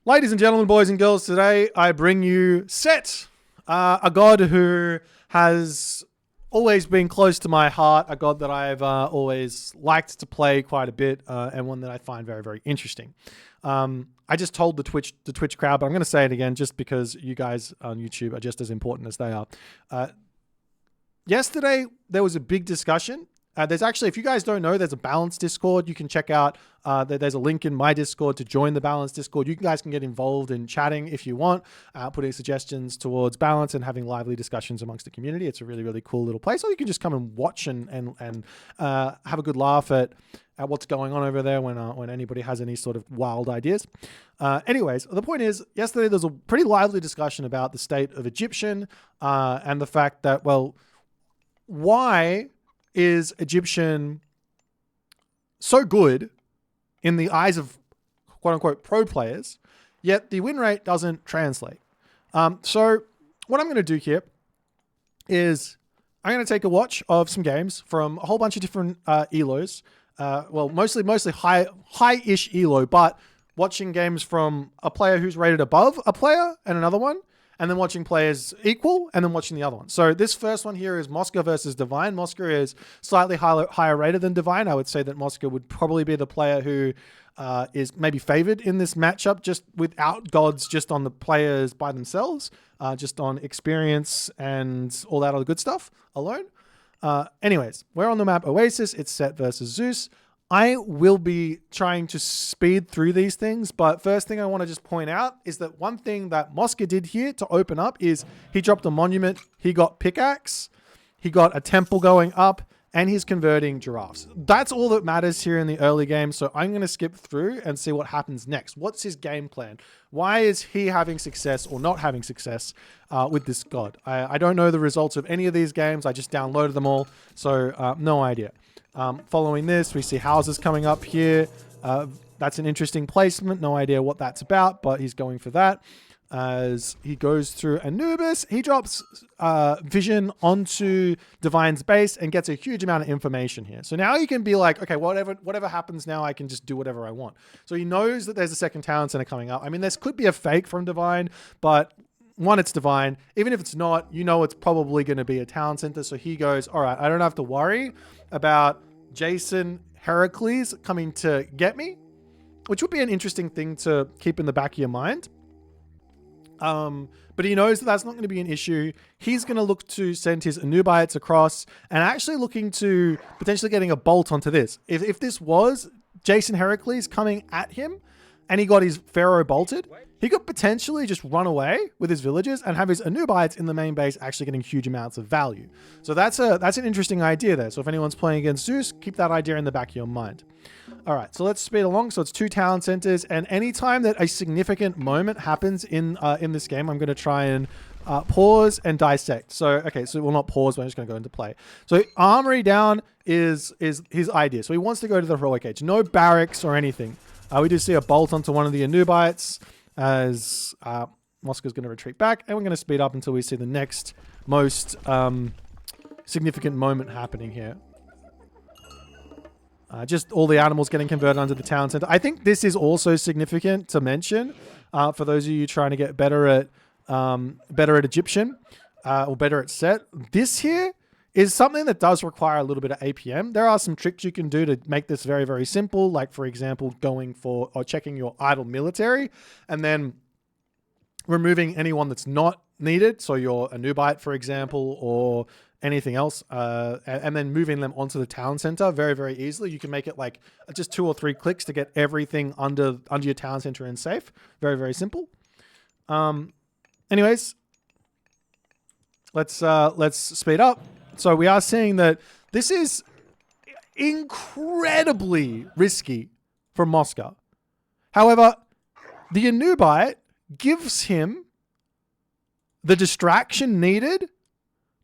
Ladies and gentlemen, boys and girls, today I bring you Set, a god who has always been close to my heart, a god that I've always liked to play quite a bit, and one that I find very, very interesting. I just told the Twitch crowd, but I'm going to say it again just because you guys on YouTube are just as important as they are. Yesterday, there was a big discussion. There's actually, if you guys don't know, there's a Balance Discord. You can check out, there's a link in my Discord to join the Balance Discord. You guys can get involved in chatting if you want, putting suggestions towards balance and having lively discussions amongst the community. It's a really, really cool little place. Or you can just come and watch and have a good laugh at what's going on over there when anybody has any sort of wild ideas. Anyways, the point is, yesterday there was a pretty lively discussion about the state of Egyptian and the fact that, well, why is Egyptian so good in the eyes of quote unquote pro players, yet the win rate doesn't translate? So what I'm going to do here is I'm going to take a watch of some games from a whole bunch of different ELOs. Well, mostly high-ish ELO, but watching games from a player who's rated above a player and another one, and then watching players equal, and then watching the other one. So this first one here is Mosca versus Divine. Mosca is slightly higher rated than Divine. I would say that Mosca would probably be the player who is maybe favored in this matchup, just without gods, just on the players by themselves, just on experience and all that other good stuff alone. Anyways, we're on the map Oasis. It's Set versus Zeus. I will be trying to speed through these things, but first thing I want to just point out is that one thing that Mosca did here to open up is he dropped a monument, he got pickaxe, he got a temple going up, and he's converting giraffes. That's all that matters here in the early game, so I'm going to skip through and see what happens next. What's his game plan? Why is he having success or not having success with this god? I don't know the results of any of these games. I just downloaded them all, so no idea. Following this, we see houses coming up here. That's an interesting placement. No idea what that's about, but he's going for that. As he goes through Anubis, he drops vision onto Divine's base and gets a huge amount of information here. So now you can be like, okay, whatever happens now, I can just do whatever I want. So he knows that there's a second talent center coming up. I mean, this could be a fake from Divine, but one, it's Divine. Even if it's not, you know it's probably going to be a town center. So he goes, all right, I don't have to worry about Jason Heracles coming to get me, which would be an interesting thing to keep in the back of your mind. But he knows that that's not going to be an issue. He's going to look to send his Anubites across and actually looking to potentially getting a bolt onto this. If this was Jason Heracles coming at him and he got his Pharaoh bolted, he could potentially just run away with his villagers and have his Anubites in the main base actually getting huge amounts of value. So that's an interesting idea there. So if anyone's playing against Zeus, keep that idea in the back of your mind. All right, so let's speed along. So it's 2 talent centers, and anytime that a significant moment happens in this game, I'm going to try and pause and dissect. So, okay, so we'll not pause, but I'm just going to go into play. So Armory down is his idea. So he wants to go to the heroic age. No barracks or anything. We do see a bolt onto one of the Anubites as Mosca's going to retreat back, and we're going to speed up until we see the next most significant moment happening here. Just all the animals getting converted onto the town center. I think this is also significant to mention for those of you trying to get better at Egyptian or better at Set. This here is something that does require a little bit of APM. There are some tricks you can do to make this very, very simple. Like, for example, going for or checking your idle military and then removing anyone that's not needed. So your Anubite, for example, or anything else, and then moving them onto the town center very, very easily. You can make it like just 2 or 3 clicks to get everything under your town center and safe. Very, very simple. Anyways, let's speed up. So we are seeing that this is incredibly risky for Mosca. However, the Anubite gives him the distraction needed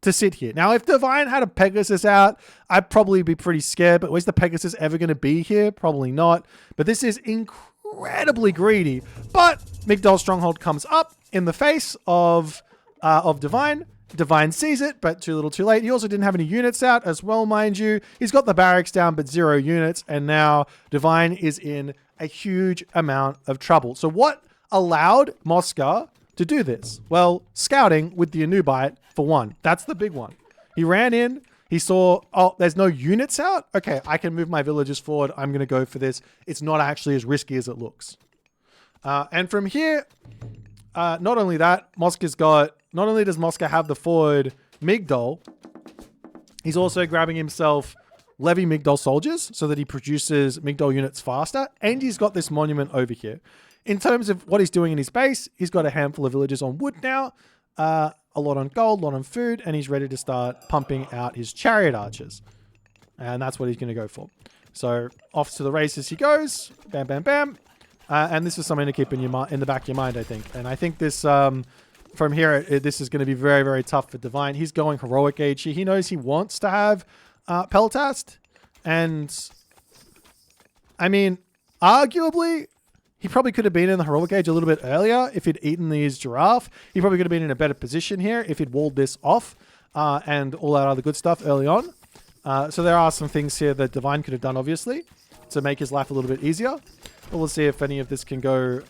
to sit here. Now, if Divine had a Pegasus out, I'd probably be pretty scared, but is the Pegasus ever going to be here? Probably not. But this is incredibly greedy. But Migdol's Stronghold comes up in the face of Divine. Divine sees it, but too little too late. He also didn't have any units out as well, mind you. He's got the barracks down, but 0 units. And now Divine is in a huge amount of trouble. So what allowed Mosca to do this? Well, scouting with the Boit for one. That's the big one. He ran in. He saw, oh, there's no units out? Okay, I can move my villagers forward. I'm going to go for this. It's not actually as risky as it looks. And from here, not only that, not only does Mosca have the forward Migdol, he's also grabbing himself Levy Migdol soldiers so that he produces Migdol units faster. And he's got this monument over here. In terms of what he's doing in his base, he's got a handful of villagers on wood now. A lot on gold, a lot on food, and he's ready to start pumping out his chariot archers. And that's what he's going to go for. So off to the races he goes. Bam, bam, bam. And this is something to keep in the back of your mind, I think. And I think this, from here, this is going to be very, very tough for Divine. He's going heroic age here. He knows he wants to have Peltast. And, I mean, arguably, he probably could have been in the heroic age a little bit earlier if he'd eaten these giraffe. He probably could have been in a better position here if he'd walled this off and all that other good stuff early on. So there are some things here that Divine could have done, obviously, to make his life a little bit easier. But we'll see if any of this can go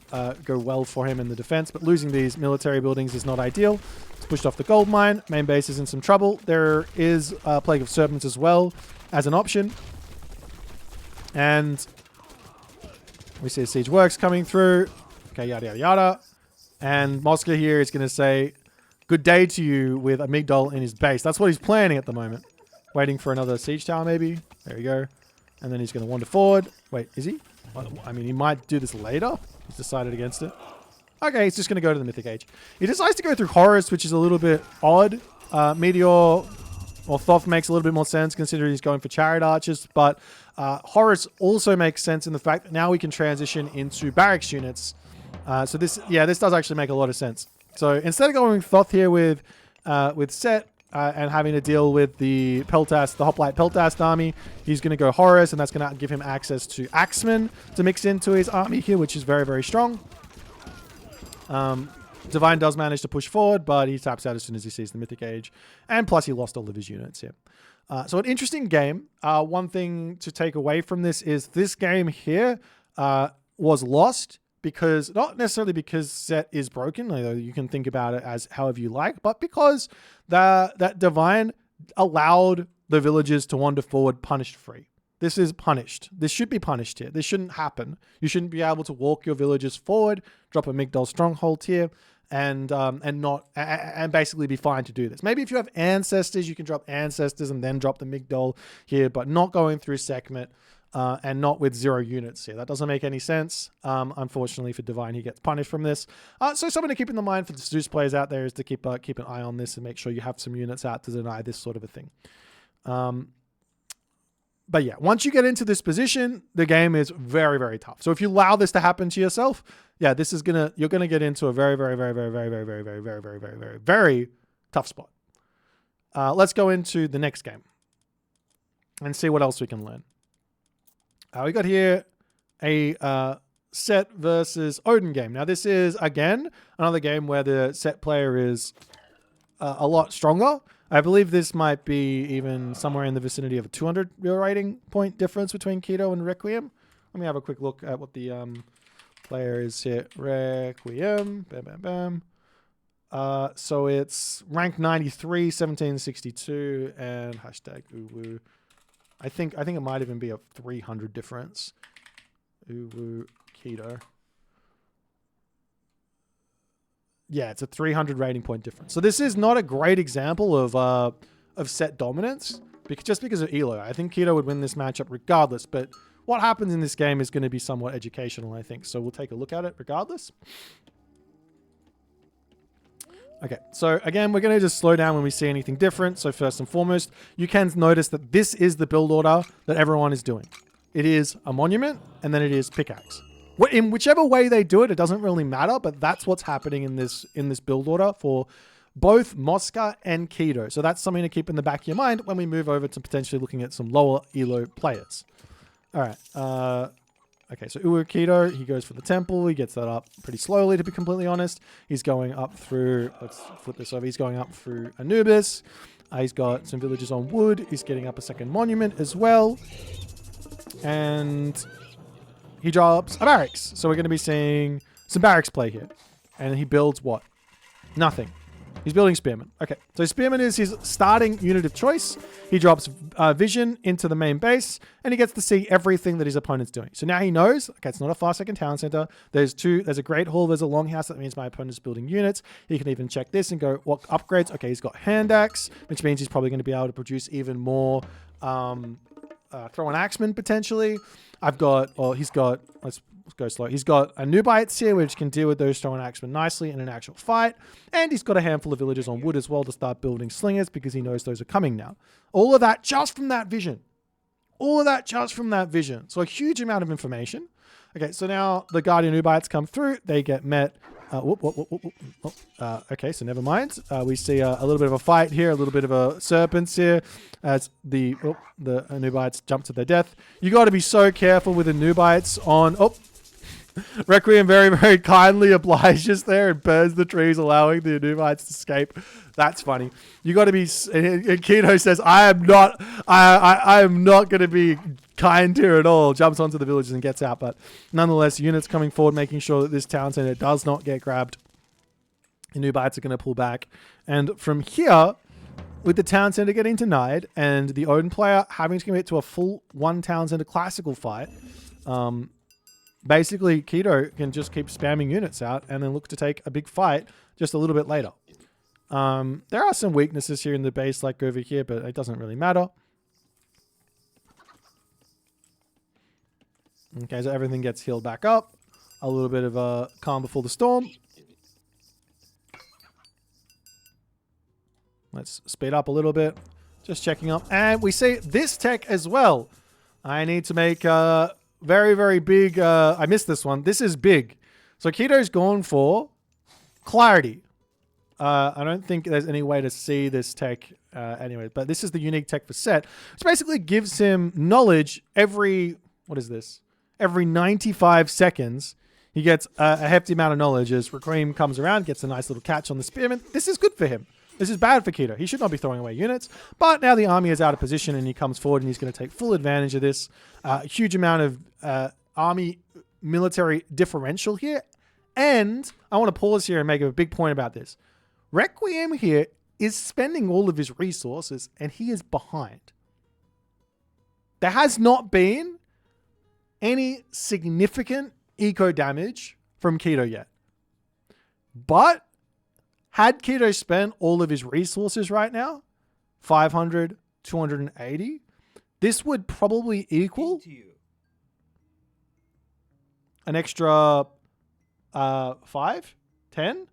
well for him in the defense. But losing these military buildings is not ideal. It's pushed off the gold mine. Main base is in some trouble. There is a Plague of Serpents as well as an option. And we see Siege Works coming through. Okay, yada, yada, yada. And Mosca here is going to say, good day to you with a Migdol in his base. That's what he's planning at the moment. Waiting for another siege tower, maybe. There you go. And then he's going to wander forward. Wait, is he? I mean, he might do this later. He's decided against it. Okay, he's just going to go to the Mythic Age. He decides to go through Horus, which is a little bit odd. Meteor or Thoth makes a little bit more sense considering he's going for chariot archers. But Horus also makes sense in the fact that now we can transition into barracks units. So this does actually make a lot of sense. So instead of going with Thoth here with Set and having to deal with the Peltast, the Hoplite Peltast army, he's going to go Horus, and that's going to give him access to Axemen to mix into his army here, which is very, very strong. Divine does manage to push forward, but he taps out as soon as he sees the Mythic Age. And plus he lost all of his units here. So an interesting game. One thing to take away from this is this game here was lost because, not necessarily because Set is broken, although you can think about it as however you like, but because that Divine allowed the villagers to wander forward punished free. This is punished. This should be punished here. This shouldn't happen. You shouldn't be able to walk your villagers forward, drop a Migdol stronghold here, and basically be fine to do this. Maybe if you have ancestors, you can drop ancestors and then drop the Migdol here, but not going through Sekhmet and not with 0 units here. That doesn't make any sense. Unfortunately for Divine, he gets punished from this. So something to keep in the mind for the Zeus players out there is to keep an eye on this and make sure you have some units out to deny this sort of a thing. But yeah, once you get into this position, the game is very, very tough. So if you allow this to happen to yourself, yeah, you're gonna get into a very, very, very, very, very, very, very, very, very, very, very, very, very tough spot. Let's go into the next game and see what else we can learn. We got here a Set versus Odin game. Now this is again another game where the Set player is a lot stronger. I believe this might be even somewhere in the vicinity of a 200 real rating point difference between Keto and Requiem. Let me have a quick look at what the player is here. Requiem. Bam, bam, bam. So it's rank 93, 1762, and hashtag uwu. I think it might even be a 300 difference. Uwu Keto. Yeah, it's a 300 rating point difference. So this is not a great example of Set dominance, just because of Elo. I think Keto would win this matchup regardless, but what happens in this game is going to be somewhat educational, I think. So we'll take a look at it regardless. Okay, so again, we're going to just slow down when we see anything different. So first and foremost, you can notice that this is the build order that everyone is doing. It is a monument, and then it is pickaxe. In whichever way they do it, it doesn't really matter, but that's what's happening in this build order for both Mosca and Keto. So that's something to keep in the back of your mind when we move over to potentially looking at some lower elo players. All right. Okay, so Uwu Keto, he goes for the temple. He gets that up pretty slowly, to be completely honest. He's going up through, let's flip this over. He's going up through Anubis. He's got some villages on wood. He's getting up a second monument as well. And he drops a barracks. So we're going to be seeing some barracks play here. And he builds what? Nothing. He's building Spearman. Okay, so Spearman is his starting unit of choice. He drops Vision into the main base, and he gets to see everything that his opponent's doing. So now he knows, okay, it's not a fast-second town center. There's a Great Hall, there's a Longhouse. That means my opponent's building units. He can even check this and go, what upgrades? Okay, he's got Hand Axe, which means he's probably going to be able to produce even more Throw an Axeman, potentially. He's got, let's go slow. He's got a Nubites here, which can deal with those Throw an Axeman nicely in an actual fight. And he's got a handful of villagers on wood as well to start building slingers because he knows those are coming now. All of that just from that vision. All of that just from that vision. So a huge amount of information. Okay, so now the Guardian Nubites come through. They get met. Okay, so never mind. We see a little bit of a fight here, a little bit of a serpents here as the Nubites jump to their death. You got to be so careful with the Nubites on... Requiem very, very kindly obliges there and burns the trees, allowing the Nubites to escape. That's funny. You got to be... And Keto says, I am not going to be kind here at all. Jumps onto the villagers and gets out. But nonetheless, units coming forward, making sure that this town center does not get grabbed. The Nubites are going to pull back. And from here, with the town center getting denied and the Odin player having to commit to a full one town center classical fight... basically, Keto can just keep spamming units out and then look to take a big fight just a little bit later. There are some weaknesses here in the base, like over here, but it doesn't really matter. Okay, so everything gets healed back up. A little bit of a calm before the storm. Let's speed up a little bit. Just checking up. And we see this tech as well. I need to make... very, very big. I missed this one. This is big. So Keto's gone for clarity. I don't think there's any way to see this tech anyway, but this is the unique tech for Set, which basically gives him knowledge every, what is this? Every 95 seconds. He gets a hefty amount of knowledge as Requiem comes around, gets a nice little catch on the Spearman. This is good for him. This is bad for Keto. He should not be throwing away units. But now the army is out of position and he comes forward and he's going to take full advantage of this. Huge amount of army military differential here. And I want to pause here and make a big point about this. Requiem here is spending all of his resources and he is behind. There has not been any significant eco damage from Keto yet. But had Keto spent all of his resources right now, 500, 280, this would probably equal an extra 5, 10,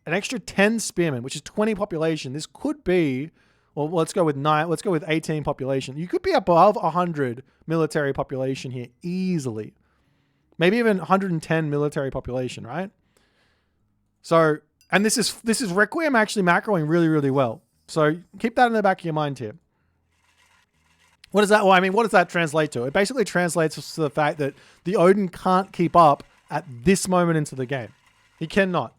an extra 10 spearmen, which is 20 population. This could be, well, let's go with 9. Let's go with 18 population. You could be above 100 military population here easily. Maybe even 110 military population, right? So, and this is Requiem actually macroing really, really well. So keep that in the back of your mind here. What does that, well, I mean, what does that translate to? It basically translates to the fact that the Odin can't keep up at this moment into the game. He cannot.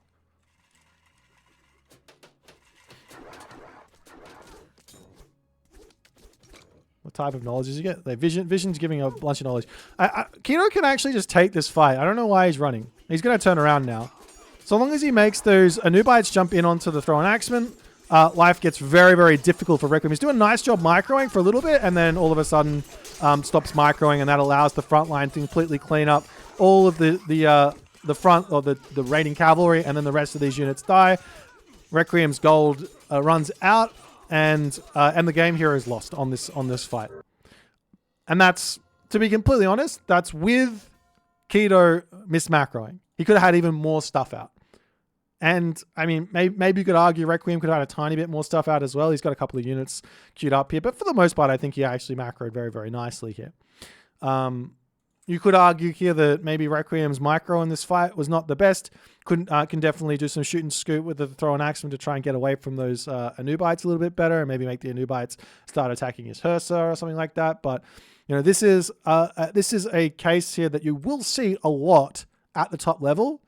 What type of knowledge does he get? Like Vision's giving a bunch of knowledge. Keto can actually just take this fight. I don't know why he's running. He's going to turn around now. So long as he makes those Anubites jump in onto the Throw an Axeman, life gets very, very difficult for Requiem. He's doing a nice job microing for a little bit, and then all of a sudden stops microing, and that allows the front line to completely clean up all of the front, or the raiding cavalry, and then the rest of these units die. Requiem's gold runs out, and the game here is lost on this fight. And that's, to be completely honest, that's with Keto mismacroing. He could have had even more stuff out. And, I mean, maybe you could argue Requiem could have had a tiny bit more stuff out as well. He's got a couple of units queued up here. But for the most part, I think he actually macroed very, very nicely here. You could argue here that maybe Requiem's micro in this fight was not the best. Can definitely do some shoot and scoot with the Throw an Axeman to try and get away from those Anubites a little bit better, and maybe make the Anubites start attacking his Hursa or something like that. But, you know, this is a case here that you will see a lot at the top level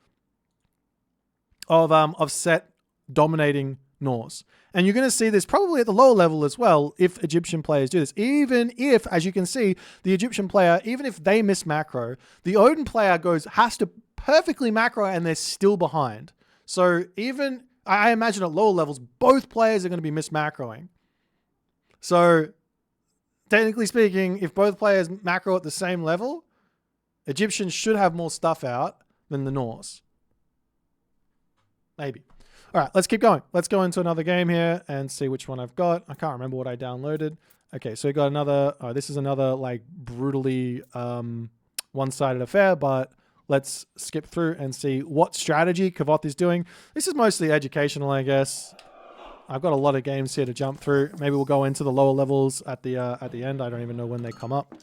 of Set dominating Norse. And you're going to see this probably at the lower level as well if Egyptian players do this. Even if, as you can see, the Egyptian player, even if they miss macro, the Odin player has to perfectly macro and they're still behind. So even, I imagine at lower levels, both players are going to be mismacroing. So technically speaking, if both players macro at the same level, Egyptians should have more stuff out than the Norse. Maybe. All right, let's keep going. Let's go into another game here and see which one I've got. I can't remember what I downloaded. Okay, so we got another, this is another like brutally one-sided affair, but let's skip through and see what strategy Kavoth is doing. This is mostly educational, I guess. I've got a lot of games here to jump through. Maybe we'll go into the lower levels at the end. I don't even know when they come up.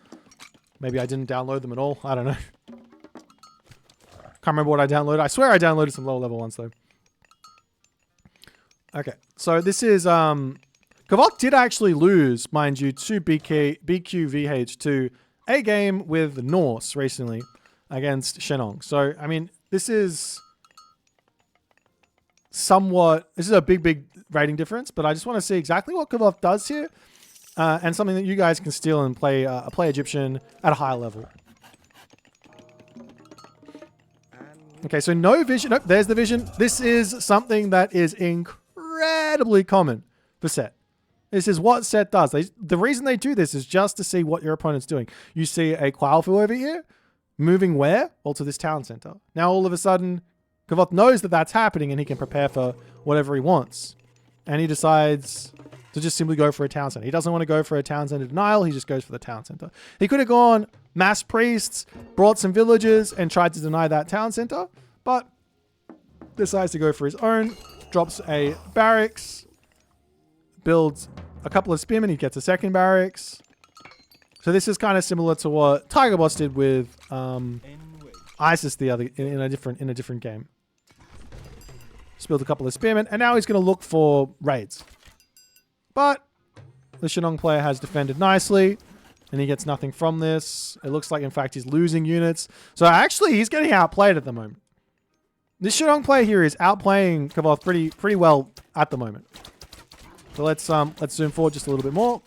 Maybe I didn't download them at all. I don't know. Can't remember what I downloaded. I swear I downloaded some lower level ones though. Okay, so this is Kavoth did actually lose, mind you, to BQVH to a game with Norse recently against Shenong. So I mean, this is a big rating difference, but I just want to see exactly what Kavoth does here, and something that you guys can steal and play Egyptian at a higher level. Okay, so no vision. Nope, there's the vision. This is something that is incredibly common for Set. This is what Set does. The reason they do this is just to see what your opponent's doing. You see a Quailfu over here, moving where? Well, to this town center. Now, all of a sudden, Kavoth knows that that's happening and he can prepare for whatever he wants. And he decides to just simply go for a town center. He doesn't want to go for a town center denial. He just goes for the town center. He could have gone mass priests, brought some villagers, and tried to deny that town center, but decides to go for his own, drops a barracks, builds a couple of spearmen. He gets a second barracks. So this is kind of similar to what Tiger Boss did with ISIS the other in a different game. Just built a couple of spearmen, and now he's going to look for raids. But the Shenong player has defended nicely, and he gets nothing from this. It looks like, in fact, he's losing units. So actually, he's getting outplayed at the moment. This Shenong player here is outplaying Kavoth pretty well at the moment. So let's zoom forward just a little bit more.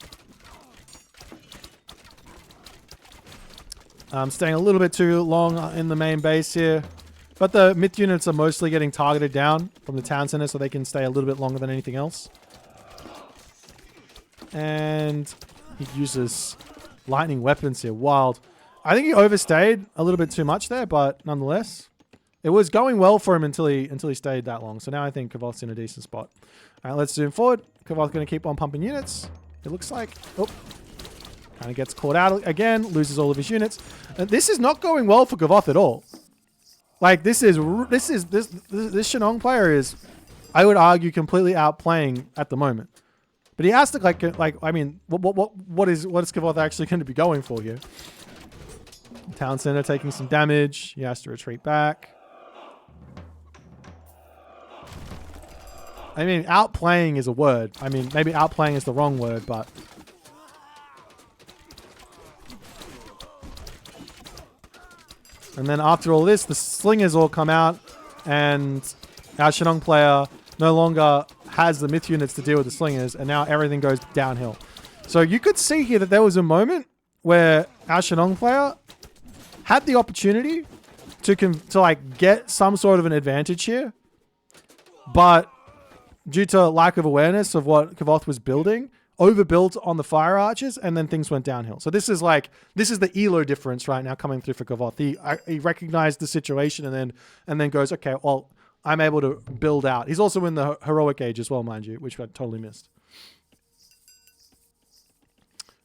Staying a little bit too long in the main base here. But the myth units are mostly getting targeted down from the town center so they can stay a little bit longer than anything else. And he uses lightning weapons here. Wild. I think he overstayed a little bit too much there, but nonetheless, it was going well for him until he stayed that long. So now I think Kavoth's in a decent spot. All right, let's zoom forward. Kavoth's going to keep on pumping units. It looks like. Oh, kind of gets caught out again. Loses all of his units. And this is not going well for Kavoth at all. Like this Shenong player is, I would argue, completely outplaying at the moment. But he has to like I mean, what is Kavoth actually going to be going for here? Town center taking some damage. He has to retreat back. I mean, outplaying is a word. I mean, maybe outplaying is the wrong word, but and then after all this, the slingers all come out, and our Shenong player no longer has the myth units to deal with the slingers, and now everything goes downhill. So you could see here that there was a moment where our Shenong player had the opportunity to like get some sort of an advantage here, but due to lack of awareness of what Kavoth was building, overbuilt on the fire archers, and then things went downhill. So this is the elo difference right now coming through for Kavoth. He recognized the situation and then goes, okay, well, I'm able to build out. He's also in the heroic age as well, mind you, which I totally missed.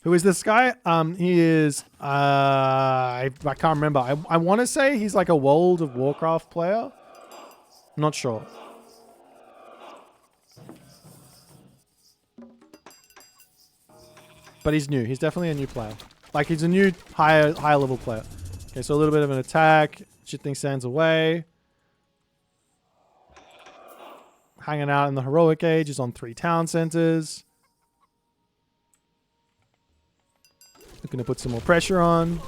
Who is this guy? He is, I can't remember. I want to say he's like a World of Warcraft player. I'm not sure. But he's new. He's definitely a new player. Like, he's a new higher level player. Okay, so a little bit of an attack. Shifting sands away. Hanging out in the heroic age. He's on 3 town centers. Looking to put some more pressure on.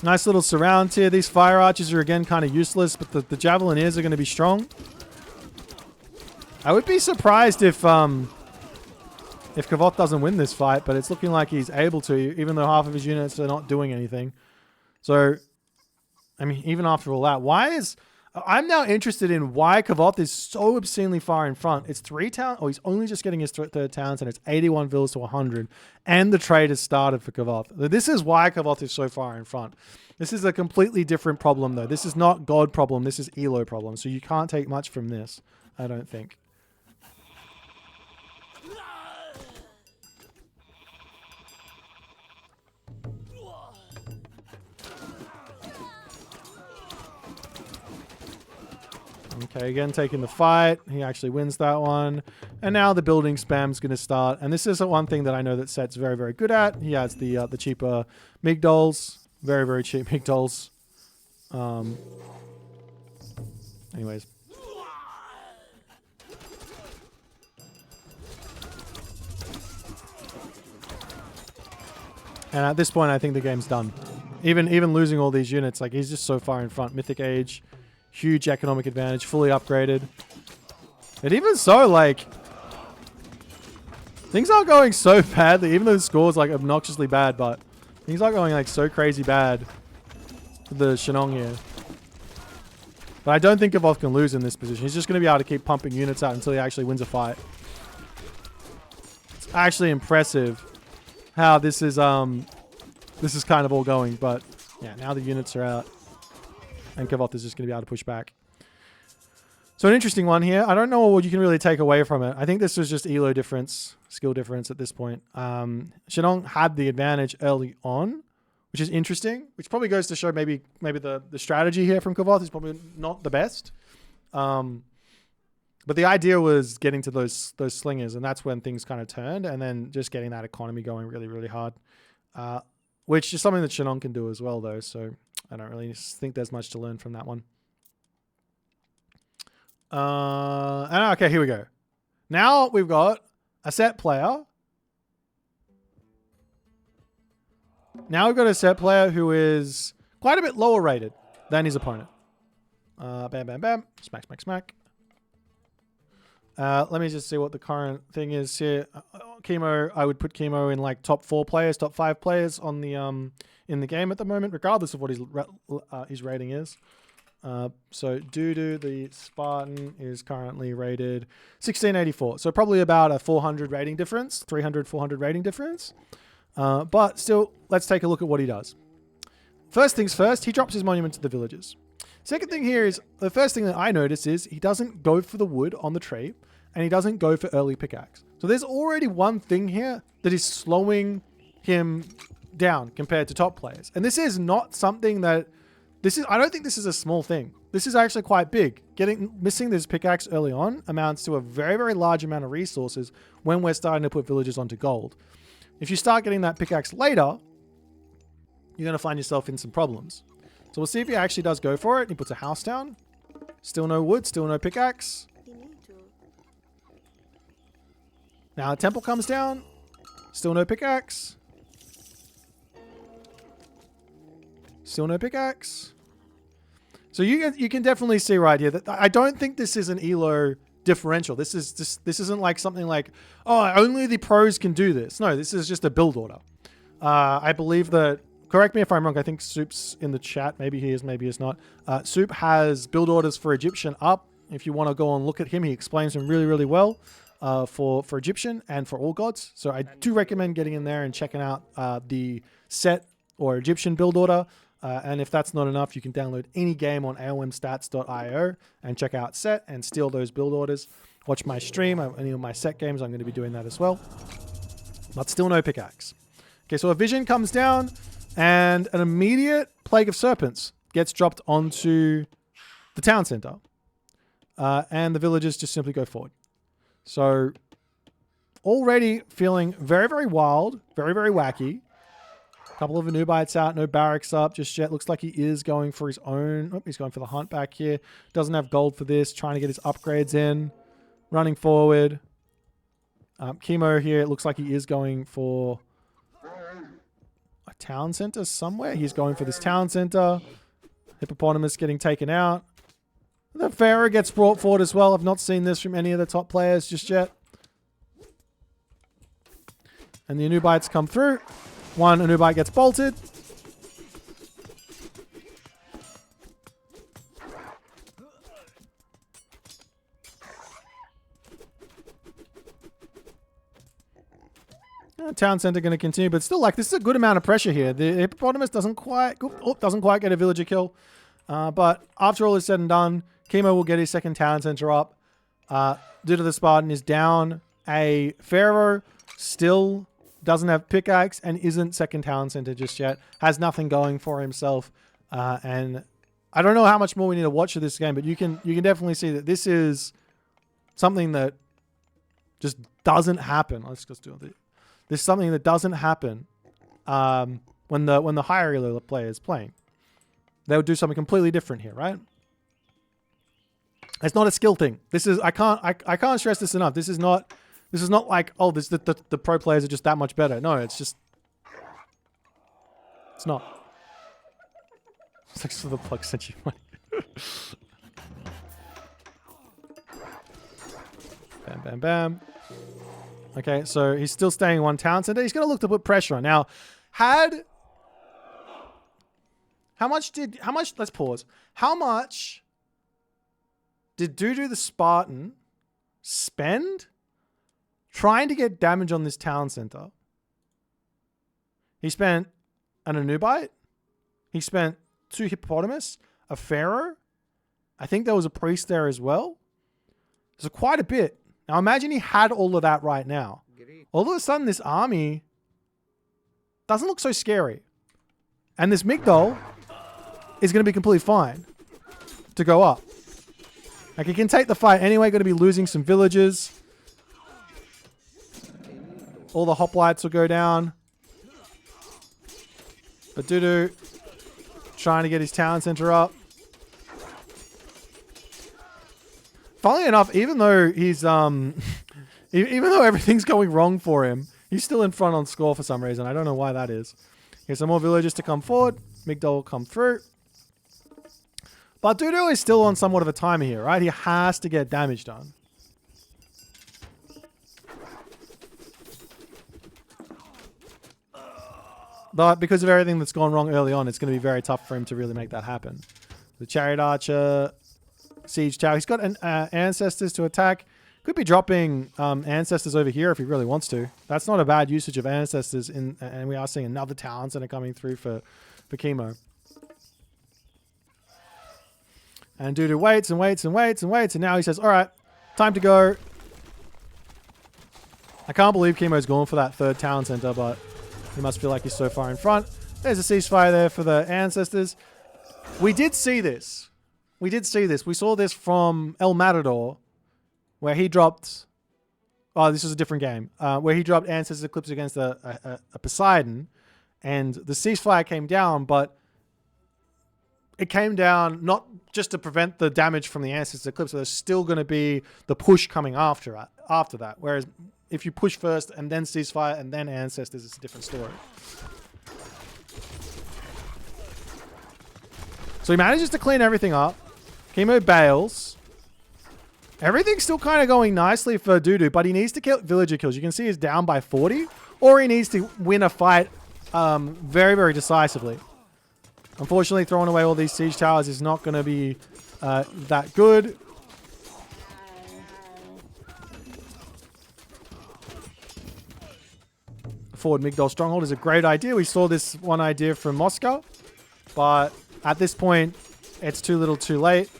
Nice little surround here. These fire archers are again kind of useless, but the javelineers are going to be strong. I would be surprised if if Kavoth doesn't win this fight, but it's looking like he's able to, even though half of his units are not doing anything. So, I mean, even after all that, I'm now interested in why Kavoth is so obscenely far in front. It's 3 towns, he's only just getting his third towns, and it's 81 villas to 100, and the trade has started for Kavoth. This is why Kavoth is so far in front. This is a completely different problem, though. This is not God problem. This is Elo problem. So you can't take much from this, I don't think. Okay, again, taking the fight. He actually wins that one. And now the building spam's going to start. And this is the one thing that I know that Set's very, very good at. He has the cheaper Migdols. Very, very cheap Migdols. Anyways. And at this point, I think the game's done. Even losing all these units, like, he's just so far in front. Mythic Age. Huge economic advantage, fully upgraded. And even so, like, things aren't going so badly, even though the score's like obnoxiously bad, but things aren't going like so crazy bad for the Shenong here. But I don't think Kavoth can lose in this position. He's just going to be able to keep pumping units out until he actually wins a fight. It's actually impressive how this is kind of all going, but yeah, now the units are out. And Kavoth is just going to be able to push back. So an interesting one here. I don't know what you can really take away from it. I think this was just elo difference, skill difference at this point. Shenong had the advantage early on, which is interesting, which probably goes to show maybe the strategy here from Kavoth is probably not the best. But the idea was getting to those slingers, and that's when things kind of turned, and then just getting that economy going really, really hard. Which is something that Shenong can do as well, though, so I don't really think there's much to learn from that one. And okay, here we go. Now we've got a Set player. Now we've got a Set player who is quite a bit lower rated than his opponent. Bam, bam, bam. Smack, smack, smack. Let me just see what the current thing is here. Chemo, I would put Chemo in like top 4 players, top 5 players on the in the game at the moment, regardless of what his rating is. So Dudu, the Spartan, is currently rated 1684. So probably about a 400 rating difference, 300, 400 rating difference. But still, let's take a look at what he does. First things first, he drops his monument to the villagers. Second thing here is, the first thing that I notice is he doesn't go for the wood on the tree, and he doesn't go for early pickaxe. So there's already one thing here that is slowing him down compared to top players. And this is not something that, I don't think this is a small thing. This is actually quite big. Missing this pickaxe early on amounts to a very, very large amount of resources when we're starting to put villagers onto gold. If you start getting that pickaxe later, you're going to find yourself in some problems. So we'll see if he actually does go for it. He puts a house down. Still no wood, still no pickaxe. Now a temple comes down. Still no pickaxe. Still no pickaxe. So you can definitely see right here that I don't think this is an elo differential. This isn't like something like, oh, only the pros can do this. No, this is just a build order. I believe that, correct me if I'm wrong, I think Soup's in the chat. Maybe he is, maybe he's not. Soup has build orders for Egyptian up. If you want to go and look at him, he explains them really, really well for Egyptian and for all gods. So I do recommend getting in there and checking out the Set or Egyptian build order. And if that's not enough, you can download any game on aomstats.io and check out Set and steal those build orders. Watch my stream, any of my Set games, I'm going to be doing that as well. But still no pickaxe. Okay, so a vision comes down and an immediate Plague of Serpents gets dropped onto the town center. And the villagers just simply go forward. So already feeling very, very wild, very, very wacky. Couple of Anubites out, no barracks up just yet. Looks like he is going for his own. Oh, he's going for the hunt back here. Doesn't have gold for this. Trying to get his upgrades in. Running forward. Chemo here. It looks like he is going for a town center somewhere. He's going for this town center. Hippopotamus getting taken out. The Pharaoh gets brought forward as well. I've not seen this from any of the top players just yet. And the Anubites come through. One Anubite gets bolted. Town center going to continue, but still, like, this is a good amount of pressure here. The hippopotamus doesn't quite get a villager kill. But after all is said and done, Chemo will get his second town center up. Due to the Spartan is down. A Pharaoh still doesn't have pickaxe and isn't second town center just yet. Has nothing going for himself. And I don't know how much more we need to watch of this game, but you can definitely see that this is something that just doesn't happen. Let's just do it. This is something that doesn't happen when the higher elo player is playing. They would do something completely different here, right? It's not a skill thing. This is I can't stress this enough. This is not like, oh, the pro players are just that much better. No, it's not. Thanks for the plug, sent you money. Bam, bam, bam. Okay, so he's still staying in one town center. He's going to look to put pressure on. Now, let's pause. How much did Dudu the Spartan spend trying to get damage on this town center? He spent an Anubite. He spent 2 hippopotamus, a Pharaoh. I think there was a priest there as well. There's quite a bit. Now imagine he had all of that right now. All of a sudden this army doesn't look so scary. And this Migdol is going to be completely fine to go up. Like, he can take the fight anyway, going to be losing some villagers. All the hoplites will go down. But Dudu trying to get his town center up. Funnily enough, even though he's even though everything's going wrong for him, he's still in front on score for some reason. I don't know why that is. Here's some more villagers to come forward. Migdol will come through. But Dudu is still on somewhat of a timer here, right? He has to get damage done. But because of everything that's gone wrong early on, it's going to be very tough for him to really make that happen. The Chariot Archer, Siege Tower. He's got an Ancestors to attack. Could be dropping Ancestors over here if he really wants to. That's not a bad usage of Ancestors. And we are seeing another talents that are coming through for Chemo. And Dudu waits and waits and waits and waits. And now he says, all right, time to go. I can't believe Chemo's going for that third town center, but he must feel like he's so far in front. There's a ceasefire there for the Ancestors. We did see this. We saw this from El Matador, where he dropped... Oh, this was a different game. Where he dropped Ancestors Eclipse against a Poseidon. And the ceasefire came down, but it came down not just to prevent the damage from the Ancestors Eclipse, so there's still going to be the push coming after that. Whereas if you push first and then ceasefire and then Ancestors, it's a different story. So he manages to clean everything up. Chemo bails. Everything's still kind of going nicely for Dudu, but he needs to kill villager kills. You can see he's down by 40, or he needs to win a fight very, very decisively. Unfortunately, throwing away all these siege towers is not going to be that good. Forward Migdol Stronghold is a great idea. We saw this one idea from Moscow, but at this point, it's too little too late,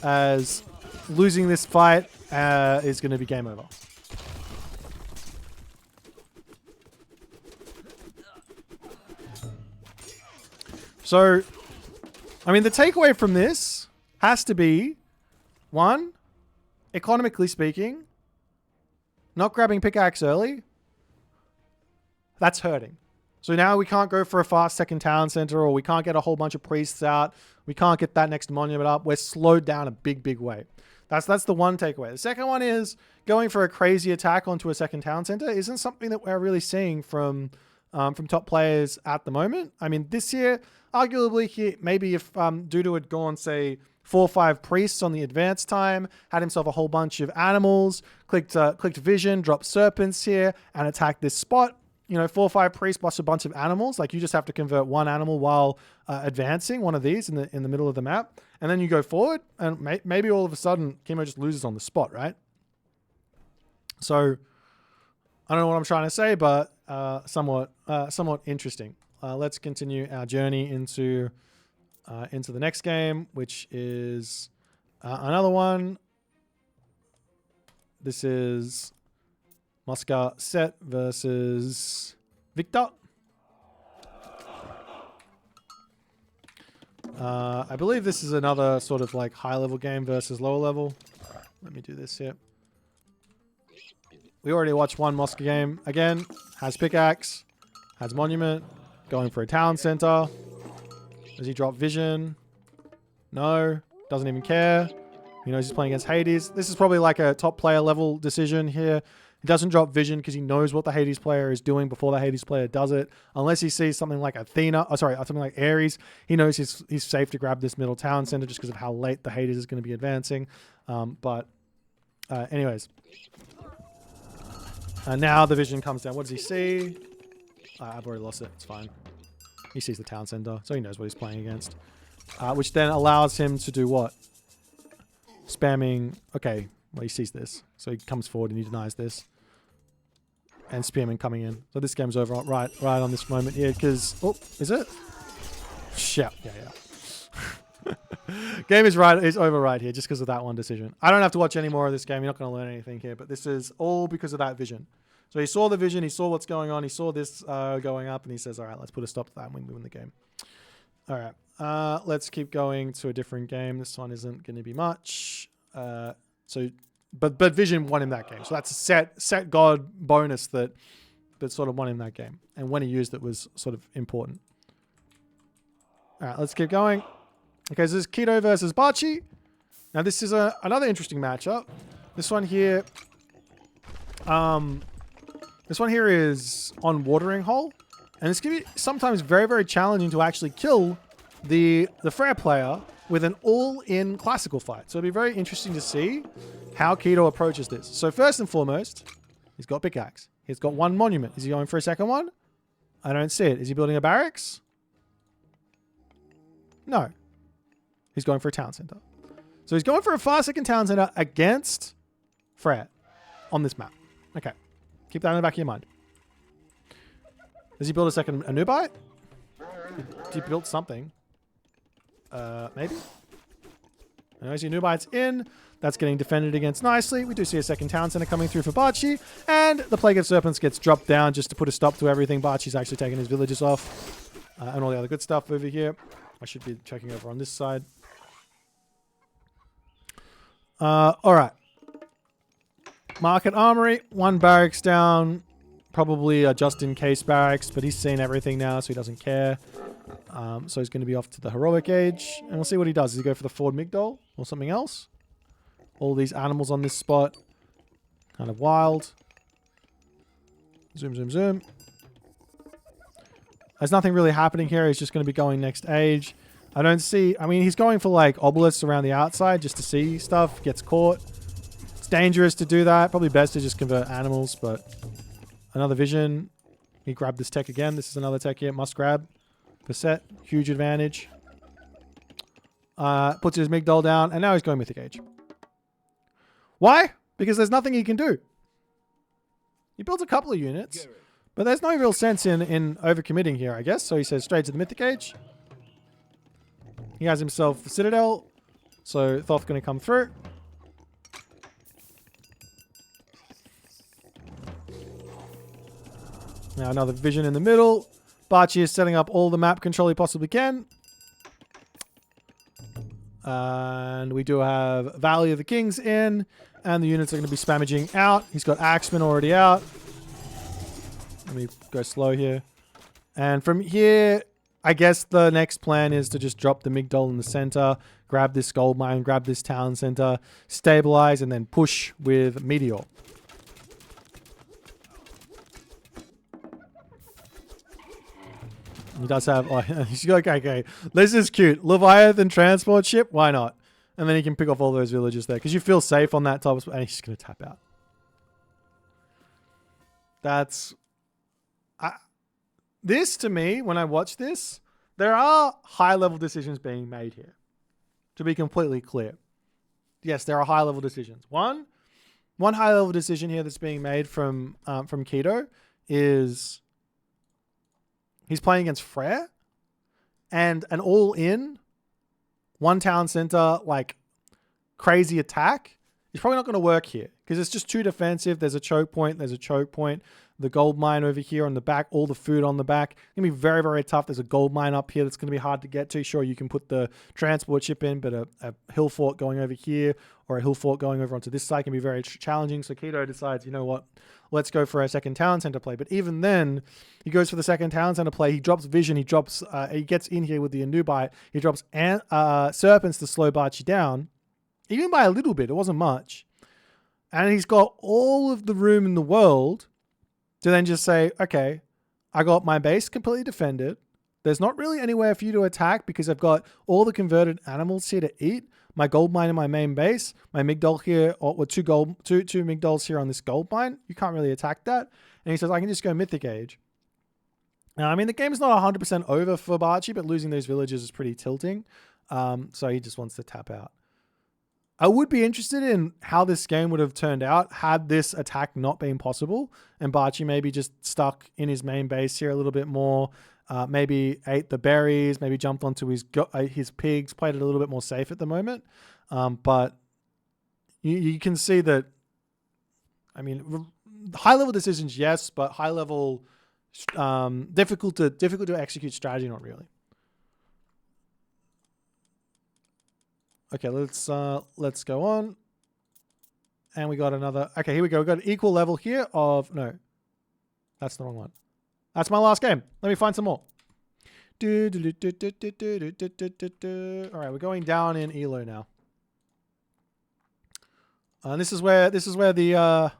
as losing this fight is going to be game over. So, I mean, the takeaway from this has to be, one, economically speaking, not grabbing pickaxe early, that's hurting. So now we can't go for a fast second town center, or we can't get a whole bunch of priests out. We can't get that next monument up. We're slowed down a big, big way. That's the one takeaway. The second one is going for a crazy attack onto a second town center isn't something that we're really seeing from top players at the moment. I mean, this year, arguably, maybe if Dudu had gone, say, 4 or 5 priests on the advanced time, had himself a whole bunch of animals, clicked vision, dropped serpents here, and attacked this spot, you know, 4 or 5 priests plus a bunch of animals. Like you just have to convert one animal while advancing one of these in the middle of the map. And then you go forward and maybe all of a sudden Chemo just loses on the spot, right? So I don't know what I'm trying to say, but somewhat interesting. Let's continue our journey into the next game, which is another one. This is Moscow Set versus Victor. I believe this is another sort of like high level game versus lower level. Let me do this here. We already watched one Moscow game. Again, has pickaxe, has monument, going for a town center. Does he drop vision? No, doesn't even care. He knows he's playing against Hades. This is probably like a top player level decision here. He doesn't drop vision because he knows what the Hades player is doing before the Hades player does it. Unless he sees something like something like Ares, he knows he's safe to grab this middle town center just because of how late the Hades is going to be advancing. Anyways. Now the vision comes down. What does he see? I've already lost it. It's fine. He sees the town center, so he knows what he's playing against. Which then allows him to do what? Spamming. Okay, well, he sees this. So he comes forward and he denies this. And spamming coming in. So this game's over right on this moment here because... Oh, is it? Shit. Yeah. Game is over right here just because of that one decision. I don't have to watch any more of this game. You're not going to learn anything here. But this is all because of that vision. So he saw the vision. He saw what's going on. He saw this going up. And he says, all right, let's put a stop to that and we win the game. All right. Let's keep going to a different game. This one isn't going to be much. But vision won him that game. So that's a set god bonus that sort of won him that game. And when he used it was sort of important. All right, let's keep going. Okay, so this is Keto versus Bachi. Now this is another interesting matchup. This one here is on watering hole. And it's going to be sometimes very, very challenging to actually kill the Frere player with an all-in classical fight. So it'll be very interesting to see how Keto approaches this. So first and foremost, he's got pickaxe. He's got one monument. Is he going for a second one? I don't see it. Is he building a barracks? No. He's going for a town center. So he's going for a far second town center against Frere on this map. Okay. Keep that in the back of your mind. Does he build a new Boit? Did he build something? Maybe? Anyways, your new Boit's in. That's getting defended against nicely. We do see a second town center coming through for Bachi. And the Plague of Serpents gets dropped down just to put a stop to everything. Bachi's actually taking his villages off. And all the other good stuff over here. I should be checking over on this side. Alright. Market Armory. One barracks down. Probably a just-in-case barracks. But he's seen everything now, so he doesn't care. So he's going to be off to the Heroic Age. And we'll see what he does. Does he go for the Ford Migdol or something else? All these animals on this spot. Kind of wild. Zoom, zoom, zoom. There's nothing really happening here. He's just going to be going next age. I don't see... I mean, he's going for like obelisks around the outside just to see stuff. Gets caught. It's dangerous to do that. Probably best to just convert animals, but... Another vision. He grabbed this tech again. This is another tech here. Must grab. Per set. Huge advantage. Puts his Migdol down. And now he's going Mythic Age. Why? Because there's nothing he can do. He builds a couple of units. But there's no real sense in overcommitting here, I guess. So he says straight to the Mythic Age. He has himself the Citadel. So Thoth going to come through. Now another vision in the middle. Bachi is setting up all the map control he possibly can. And we do have Valley of the Kings in. And the units are going to be spammaging out. He's got Axeman already out. Let me go slow here. And from here, I guess the next plan is to just drop the Migdol in the center, grab this gold mine, grab this town center, stabilize, and then push with Meteor. He does have... Oh, he's like, okay, this is cute. Leviathan transport ship? Why not? And then he can pick off all those villages there. Because you feel safe on that top of... And he's just going to tap out. That's... This, to me, when I watch this, there are high-level decisions being made here. To be completely clear. Yes, there are high-level decisions. One high-level decision here that's being made from Keto is he's playing against Frere, and an all-in, one town center, like, crazy attack is probably not going to work here because it's just too defensive. There's a choke point. The gold mine over here on the back, all the food on the back. It's going to be very, very tough. There's a gold mine up here that's going to be hard to get to. Sure, you can put the transport ship in, but a hill fort going over here or a hill fort going over onto this side can be very challenging. So Keto decides, you know what, let's go for a second town center play. But even then, he goes for the second town center play. He drops vision. He gets in here with the Anubite. He drops serpents to slow Barchi down, even by a little bit. It wasn't much. And he's got all of the room in the world to then just say, okay, I got my base completely defended. There's not really anywhere for you to attack because I've got all the converted animals here to eat. My gold mine in my main base, my Migdol here, or two Migdols here on this gold mine. You can't really attack that. And he says, I can just go Mythic Age. Now, I mean, the game's not 100% over for Barchi, but losing those villages is pretty tilting. So he just wants to tap out. I would be interested in how this game would have turned out had this attack not been possible and Barchi maybe just stuck in his main base here a little bit more, maybe ate the berries, maybe jumped onto his pigs, played it a little bit more safe at the moment. But you can see that, I mean, high-level decisions, yes, but high-level, difficult to execute strategy, not really. Okay, let's go on. And we got another. Okay, here we go. We got an equal level here of no. That's the wrong one. That's my last game. Let me find some more. All right, we're going down in Elo now. And this is where the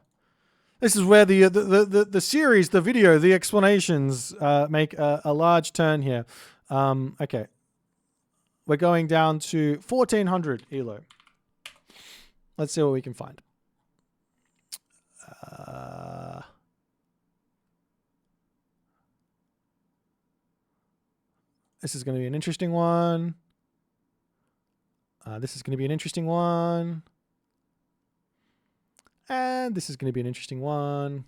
series, the video, the explanations make a large turn here. Okay. We're going down to 1400 Elo. Let's see what we can find. This is going to be an interesting one. This is going to be an interesting one. And this is going to be an interesting one.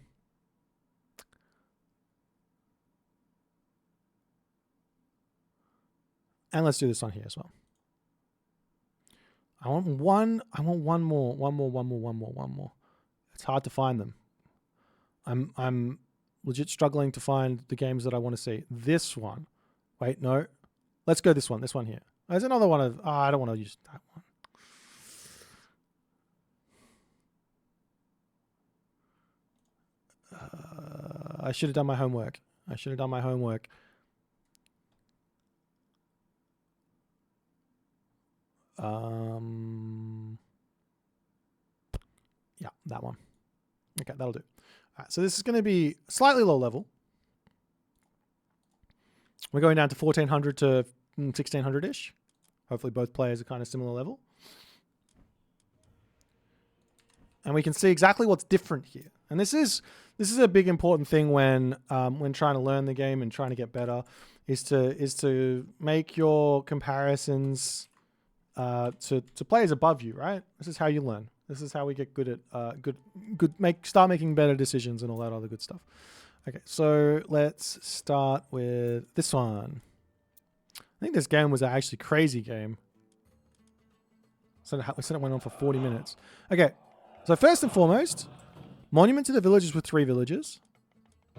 And let's do this one here as well. I want one more. It's hard to find them. I'm legit struggling to find the games that I want to see. This one. Wait, no. Let's go this one. This one here. There's another one of... I don't want to use that one. I should have done my homework. Yeah, that one. Okay, that'll do. All right, so this is going to be slightly low level. We're going down to 1400 to 1600-ish. Hopefully both players are kind of similar level. And we can see exactly what's different here. And this is a big important thing when trying to learn the game and trying to get better, is to make your comparisons to players above you, right? This is how you learn. This is how we get good at start making better decisions and all that other good stuff. Okay, so let's start with this one. I think this game was an actually crazy game. So it went on for 40 minutes. Okay, so first and foremost, monument to the villages with 3 villages.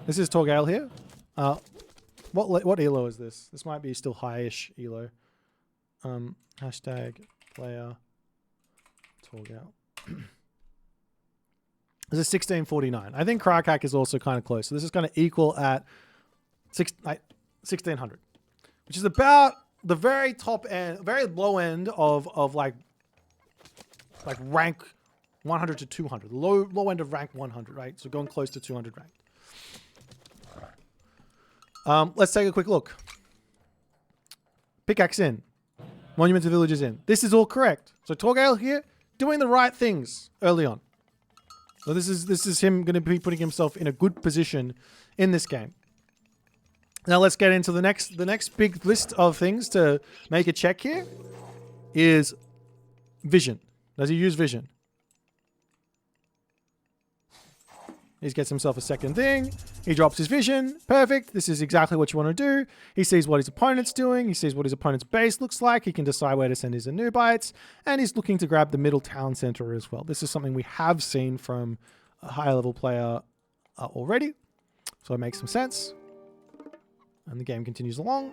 This is Torgale here. What elo is this? This might be still high-ish elo. Hashtag player Torgale. This is 1649. I think Krakak is also kind of close. So this is going to equal at 1600, which is about the very top end, very low end of like rank 100 to 200. Low end of rank 100, right? So going close to 200 ranked. Let's take a quick look. Pickaxe in. Monument to Villages in. This is all correct. So Torgale here doing the right things early on. So this is him going to be putting himself in a good position in this game. Now let's get into the next big list of things to make a check here is vision. Does he use vision? He gets himself a second thing. He drops his vision. Perfect. This is exactly what you want to do. He sees what his opponent's doing. He sees what his opponent's base looks like. He can decide where to send his Anubites. And he's looking to grab the middle town center as well. This is something we have seen from a higher level player already. So it makes some sense. And the game continues along.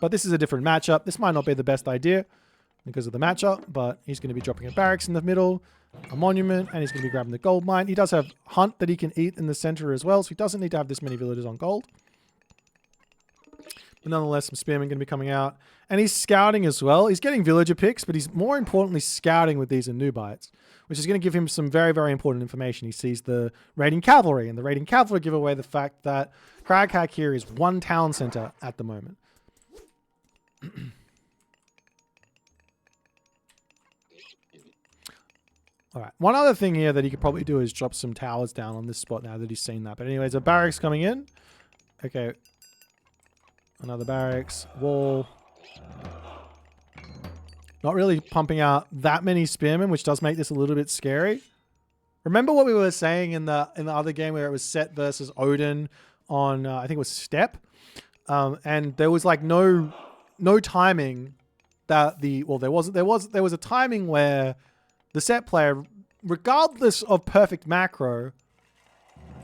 But this is a different matchup. This might not be the best idea because of the matchup. But he's going to be dropping a barracks in the middle. A monument, and he's going to be grabbing the gold mine. He does have hunt that he can eat in the center as well, so he doesn't need to have this many villagers on gold. But nonetheless, some spearmen going to be coming out. And he's scouting as well. He's getting villager picks, but he's more importantly scouting with these Anubites, which is going to give him some very, very important information. He sees the raiding cavalry, and the raiding cavalry give away the fact that Craghack here is one town center at the moment. All right. One other thing here that he could probably do is drop some towers down on this spot now that he's seen that. But anyways, a barracks coming in. Okay. Another barracks. Wall. Not really pumping out that many spearmen, which does make this a little bit scary. Remember what we were saying in the other game where it was Set versus Odin on, I think it was Steppe. And there was like no timing that there was a timing where the Set player, regardless of perfect macro,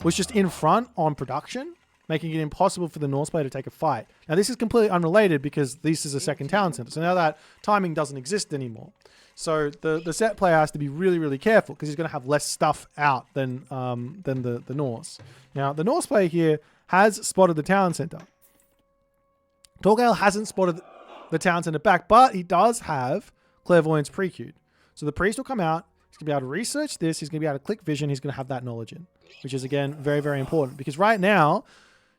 was just in front on production, making it impossible for the Norse player to take a fight. Now, this is completely unrelated because this is a second town center. So now that timing doesn't exist anymore. So the Set player has to be really, really careful because he's going to have less stuff out than the Norse. Now, the Norse player here has spotted the town center. Torgal hasn't spotted the town center back, but he does have Clairvoyance pre-queued. So the priest will come out. He's going to be able to research this. He's going to be able to click vision. He's going to have that knowledge in, which is, again, very, very important. Because right now,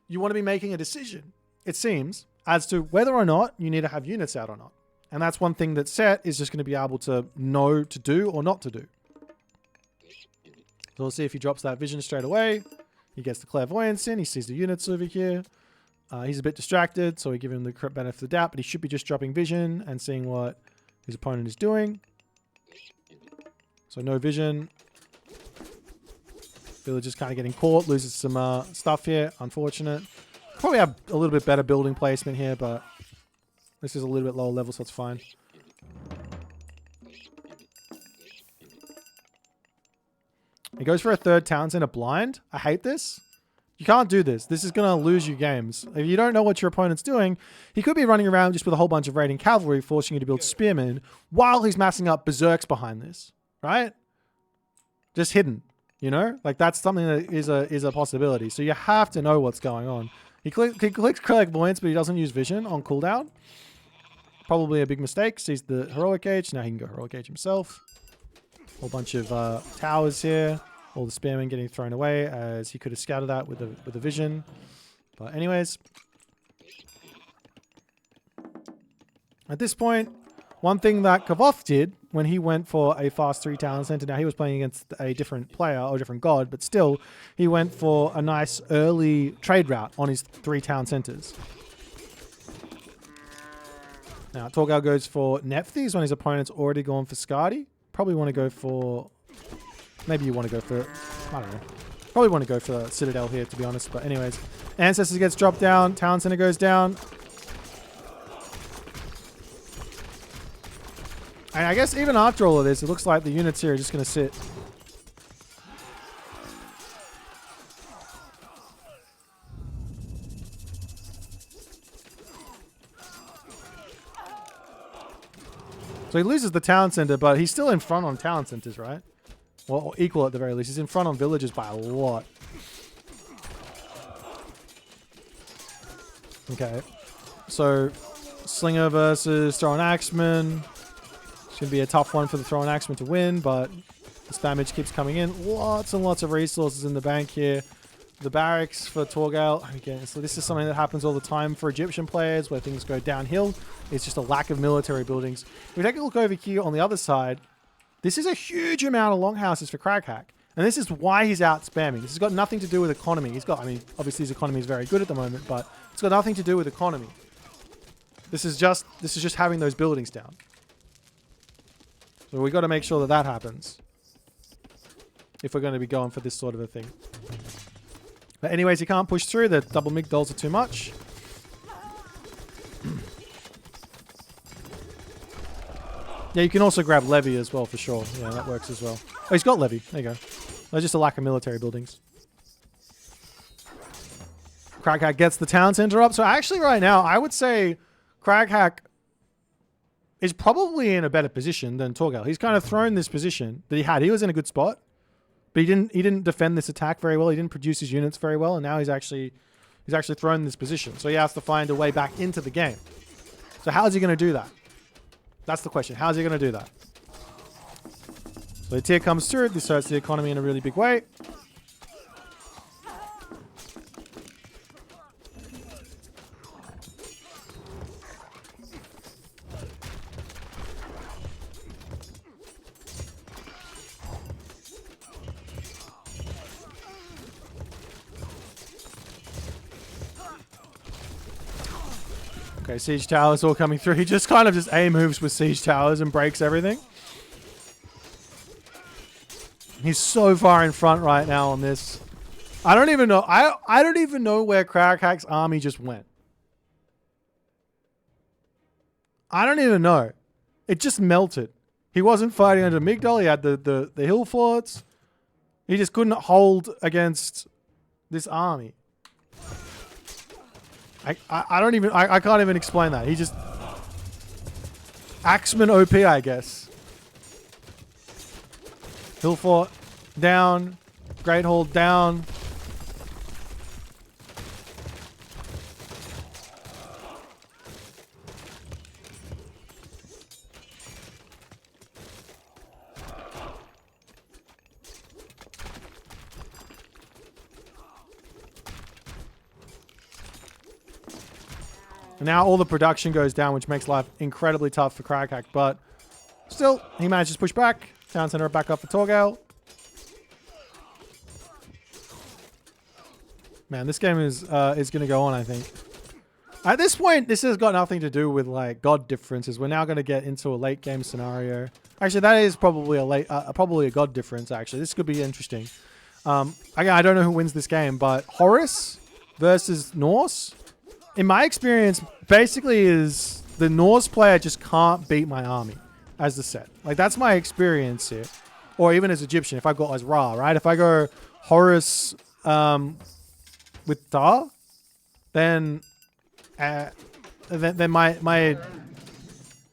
you want to be making a decision, it seems, as to whether or not you need to have units out or not. And that's one thing that Set is just going to be able to know to do or not to do. So we'll see if he drops that vision straight away. He gets the clairvoyance in. He sees the units over here. He's a bit distracted, so we give him the benefit of the doubt, but he should be just dropping vision and seeing what his opponent is doing. So no vision. Villager's kind of getting caught, loses some stuff here. Unfortunate. Probably have a little bit better building placement here, but this is a little bit lower level, so it's fine. He goes for a third town center blind. I hate this. You can't do this. This is going to lose you games. If you don't know what your opponent's doing, he could be running around just with a whole bunch of raiding cavalry, forcing you to build spearmen while he's massing up berserks behind this. Right? Just hidden, you know? Like that's something that is a possibility. So you have to know what's going on. He clicks clairvoyance, but he doesn't use vision on cooldown. Probably a big mistake. Sees the heroic age. Now he can go heroic age himself. Whole bunch of towers here. All the spearmen getting thrown away as he could have scouted that with a vision. But anyways, at this point, one thing that Kavoth did when he went for a fast 3 town center, now he was playing against a different player or a different god, but still he went for a nice early trade route on his 3 town centers. Now Torgal goes for Nephthys when his opponent's already gone for Skadi. Probably want to go for, maybe you want to go for, I don't know. Probably want to go for Citadel here, to be honest. But anyways, Ancestors gets dropped down. Town Center goes down. And I guess even after all of this, it looks like the units here are just going to sit. So he loses the town center, but he's still in front on town centers, right? Well, equal at the very least. He's in front on villages by a lot. Okay. So, Slinger versus Thrown Axeman. It's going to be a tough one for the Thrown Axeman to win, but this damage keeps coming in. Lots and lots of resources in the bank here. The barracks for Torgal. Again, so this is something that happens all the time for Egyptian players where things go downhill. It's just a lack of military buildings. If we take a look over here on the other side, this is a huge amount of longhouses for Craghack. And this is why he's out spamming. This has got nothing to do with economy. He's got, I mean, obviously his economy is very good at the moment, but It's got nothing to do with economy. This is just having those buildings down. So we got to make sure that that happens if we're going to be going for this sort of a thing. But anyways, you can't push through. The double migdols are too much. Yeah, you can also grab levy as well for sure. Yeah, that works as well. Oh, he's got levy. There you go. There's just a lack of military buildings. Craghack gets the town center up. So actually right now, I would say Craghack is probably in a better position than Torgal. He's kind of thrown this position that he had. He was in a good spot, but he didn't defend this attack very well. He didn't produce his units very well, and now he's actually thrown this position. So he has to find a way back into the game. So how is he going to do that? That's the question. How is he going to do that? So the tier comes through. This hurts the economy in a really big way. Okay, siege towers all coming through. He just kind of just A moves with siege towers and breaks everything. He's so far in front right now on this. I don't even know. I don't even know where Craghack's army just went. I don't even know. It just melted. He wasn't fighting under Migdol. He had the hill forts. He just couldn't hold against this army. I don't even, I can't even explain that. He just, Axeman OP, I guess. Hill fort down, Great Hall down. And now all the production goes down, which makes life incredibly tough for Craghack. But still, he manages to push back. Town center back up for Torgal. Man, this game is going to go on, I think. At this point, this has got nothing to do with like god differences. We're now going to get into a late game scenario. Actually, that is probably a god difference. Actually, this could be interesting. Again, I don't know who wins this game, but Horus versus Norse. In my experience, basically is the Norse player just can't beat my army as the set. Like, that's my experience here. Or even as Egyptian, if I go as Ra, right? If I go Horus with Ta, then my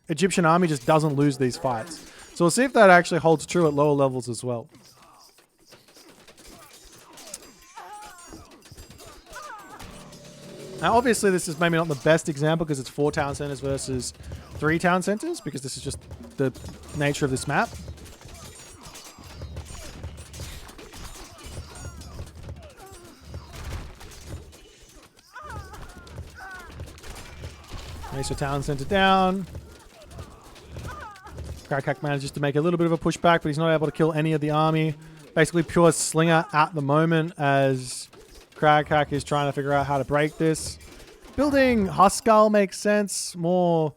Egyptian army just doesn't lose these fights. So we'll see if that actually holds true at lower levels as well. Now, obviously, this is maybe not the best example because it's 4 town centers versus 3 town centers, because this is just the nature of this map. Nice, so town center down. Craghack manages to make a little bit of a pushback, but he's not able to kill any of the army. Basically, pure slinger at the moment as Craghack is trying to figure out how to break this. Building Huskal makes sense. More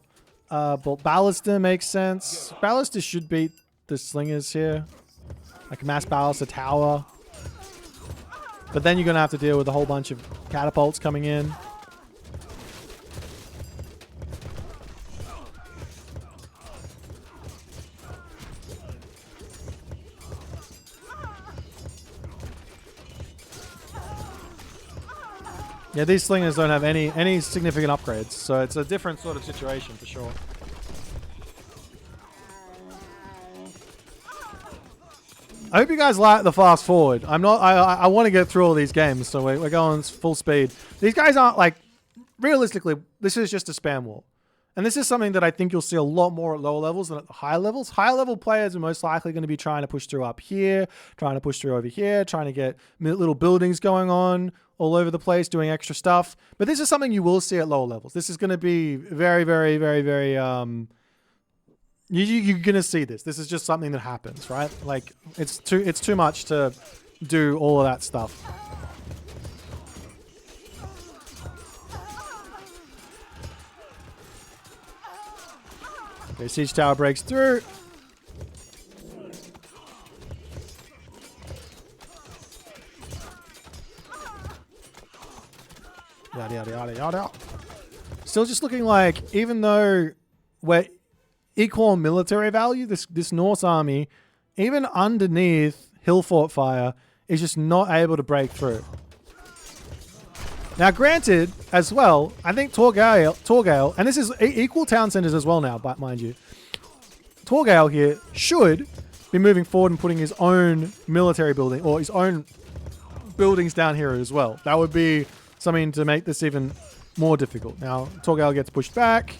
Ballista makes sense. Ballista should beat the slingers here. Like mass ballista tower. But then you're going to have to deal with a whole bunch of catapults coming in. Yeah, these slingers don't have any significant upgrades, so it's a different sort of situation for sure. I hope you guys like the fast forward. I want to get through all these games, so we're going full speed. These guys aren't like, realistically, this is just a spam war. And this is something that I think you'll see a lot more at lower levels than at the higher levels. Higher level players are most likely going to be trying to push through up here, trying to push through over here, trying to get little buildings going on all over the place, doing extra stuff. But this is something you will see at lower levels. This is going to be very, very, very, very... You're going to see this. This is just something that happens, right? Like, it's too much to do all of that stuff. Okay, siege tower breaks through. Yada, yada, yada, yada. Still just looking like, even though we're equal on military value, this Norse army, even underneath hill fort fire, is just not able to break through. Now, granted, as well, I think Torgale, and this is equal town centers as well now, but mind you, Torgale here should be moving forward and putting his own military building, or his own buildings down here as well. That would be something to make this even more difficult. Now, Torgale gets pushed back.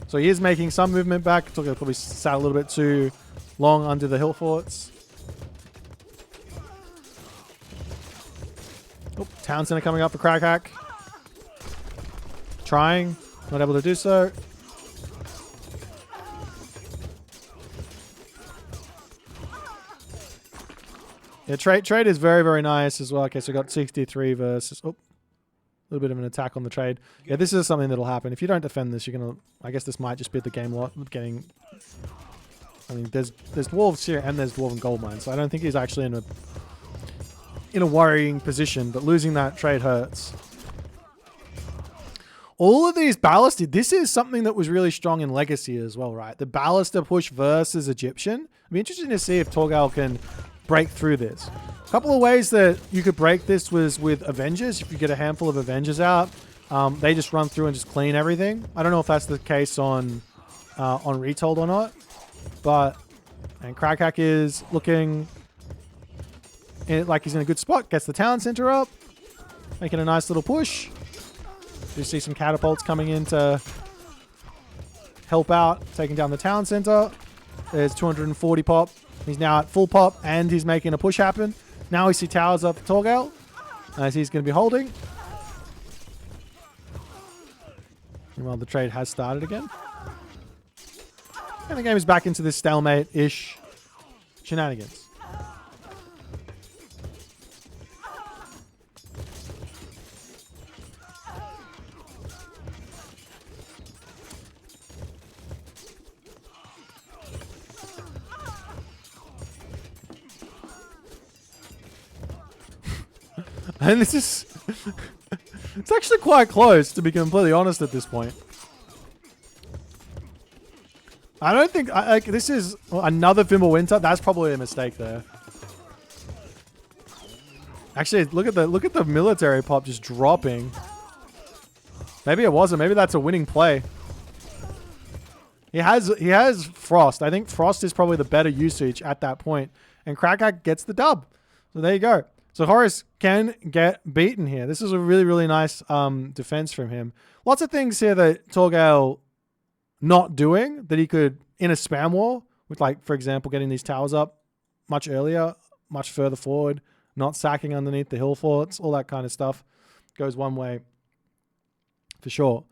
So he is making some movement back. Torgale probably sat a little bit too long under the hill forts. Oh, town center coming up for Crackhack. Trying. Not able to do so. Yeah, trade is very, very nice as well. Okay, so we got 63 versus... Oh, a little bit of an attack on the trade. Yeah, this is something that'll happen. If you don't defend this, you're going to... I guess this might just be the game lot getting... I mean, there's dwarves here and there's dwarven gold mines. So I don't think he's actually in a worrying position, but losing that trade hurts. All of these ballistic... This is something that was really strong in Legacy as well, right? The Ballista push versus Egyptian. It'd be interesting to see if Torgal can break through this. A couple of ways that you could break this was with Avengers. If you get a handful of Avengers out, they just run through and just clean everything. I don't know if that's the case on Retold or not, but and Crackhack is looking like he's in a good spot. Gets the town center up, making a nice little push. You see some catapults coming in to help out, taking down the town center. There's 240 pop. He's now at full pop, and he's making a push happen. Now we see towers up for Torgal, as he's going to be holding. Meanwhile, the trade has started again. And the game is back into this stalemate-ish shenanigans. And this is... it's actually quite close, to be completely honest at this point. I don't think... like, this is another Fimbulwinter. That's probably a mistake there. Actually, look at the military pop just dropping. Maybe it wasn't. Maybe that's a winning play. He has Frost. I think Frost is probably the better usage at that point. And Crackhack gets the dub. So there you go. So Horus can get beaten here. This is a really, really nice defense from him. Lots of things here that Torgal not doing that he could in a spam war with, like, for example, getting these towers up much earlier, much further forward, not sacking underneath the hill forts, all that kind of stuff goes one way for sure.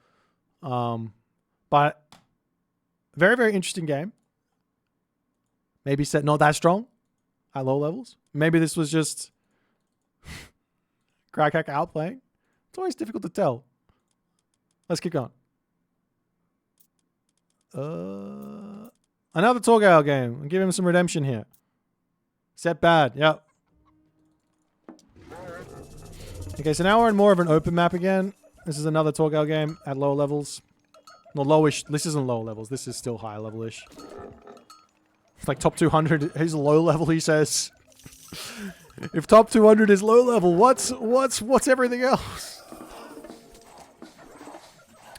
But very, very interesting game. Maybe set not that strong at low levels. Maybe this was just Crackhack outplaying. It's always difficult to tell. Let's keep going. Another Torgal game. I'll give him some redemption here. Set bad. Yep. Okay, so now we're in more of an open map again. This is another Torgal game at lower levels. Well, lowish. This isn't lower levels. This is still high level-ish. It's like top 200 is low level, he says. If top 200 is low level, what's everything else?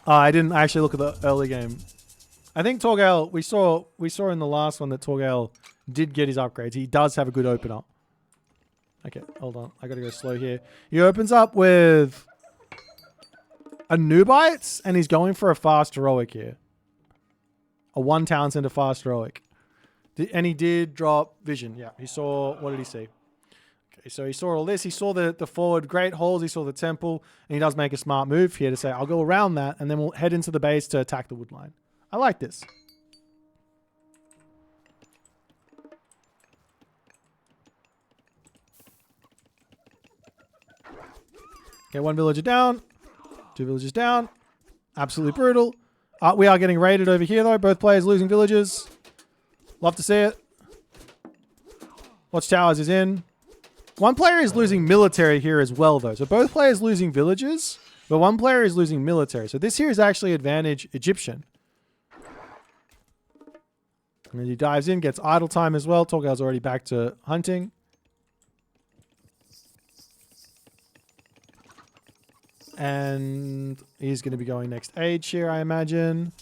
I didn't actually look at the early game. I think Torgal, we saw in the last one that Torgal did get his upgrades. He does have a good opener. Okay, hold on. I gotta go slow here. He opens up with a Nubites, and he's going for a fast heroic here. A 1 town center fast heroic. And he did drop vision. Yeah, he saw... What did he see? Okay, so he saw all this. He saw the forward great halls. He saw the temple. And he does make a smart move here to say, I'll go around that, and then we'll head into the base to attack the wood line. I like this. Okay, 1 villager down. 2 villagers down. Absolutely brutal. We are getting raided over here, though. Both players losing villages. Love to see it. Watchtowers is in. One player is losing military here as well, though. So both players losing villages, but one player is losing military. So this here is actually advantage Egyptian. And then he dives in, gets idle time as well. Torgal's already back to hunting. And he's going to be going next age here, I imagine.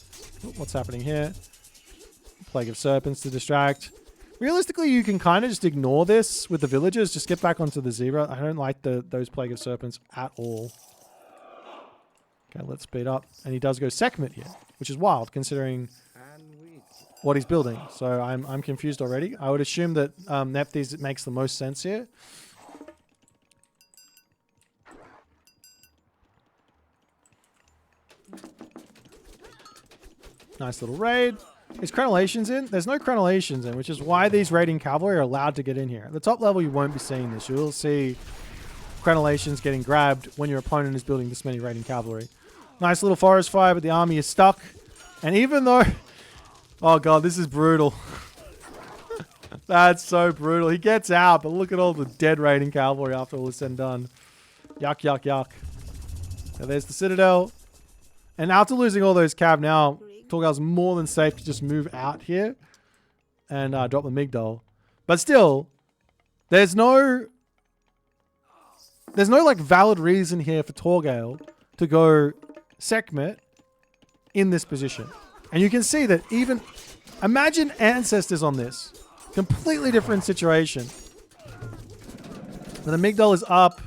What's happening here? Plague of Serpents to distract. Realistically, you can kind of just ignore this with the villagers. Just get back onto the zebra. I don't like those Plague of Serpents at all. Okay, let's speed up. And he does go Sekhmet here, which is wild considering what he's building. So I'm confused already. I would assume that Nephthys makes the most sense here. Nice little raid. Is crenellations in? There's no crenellations in, which is why these raiding cavalry are allowed to get in here. At the top level, you won't be seeing this. You will see crenellations getting grabbed when your opponent is building this many raiding cavalry. Nice little forest fire, but the army is stuck. And even though... Oh, God, this is brutal. That's so brutal. He gets out, but look at all the dead raiding cavalry after all is said and done. Yuck, yuck, yuck. So there's the citadel. And after losing all those cav now... Torgal's more than safe to just move out here and drop the Migdol. But still, there's no like valid reason here for Torgal to go Sekhmet in this position. And you can see that even, imagine Ancestors on this. Completely different situation. But the Migdol is up.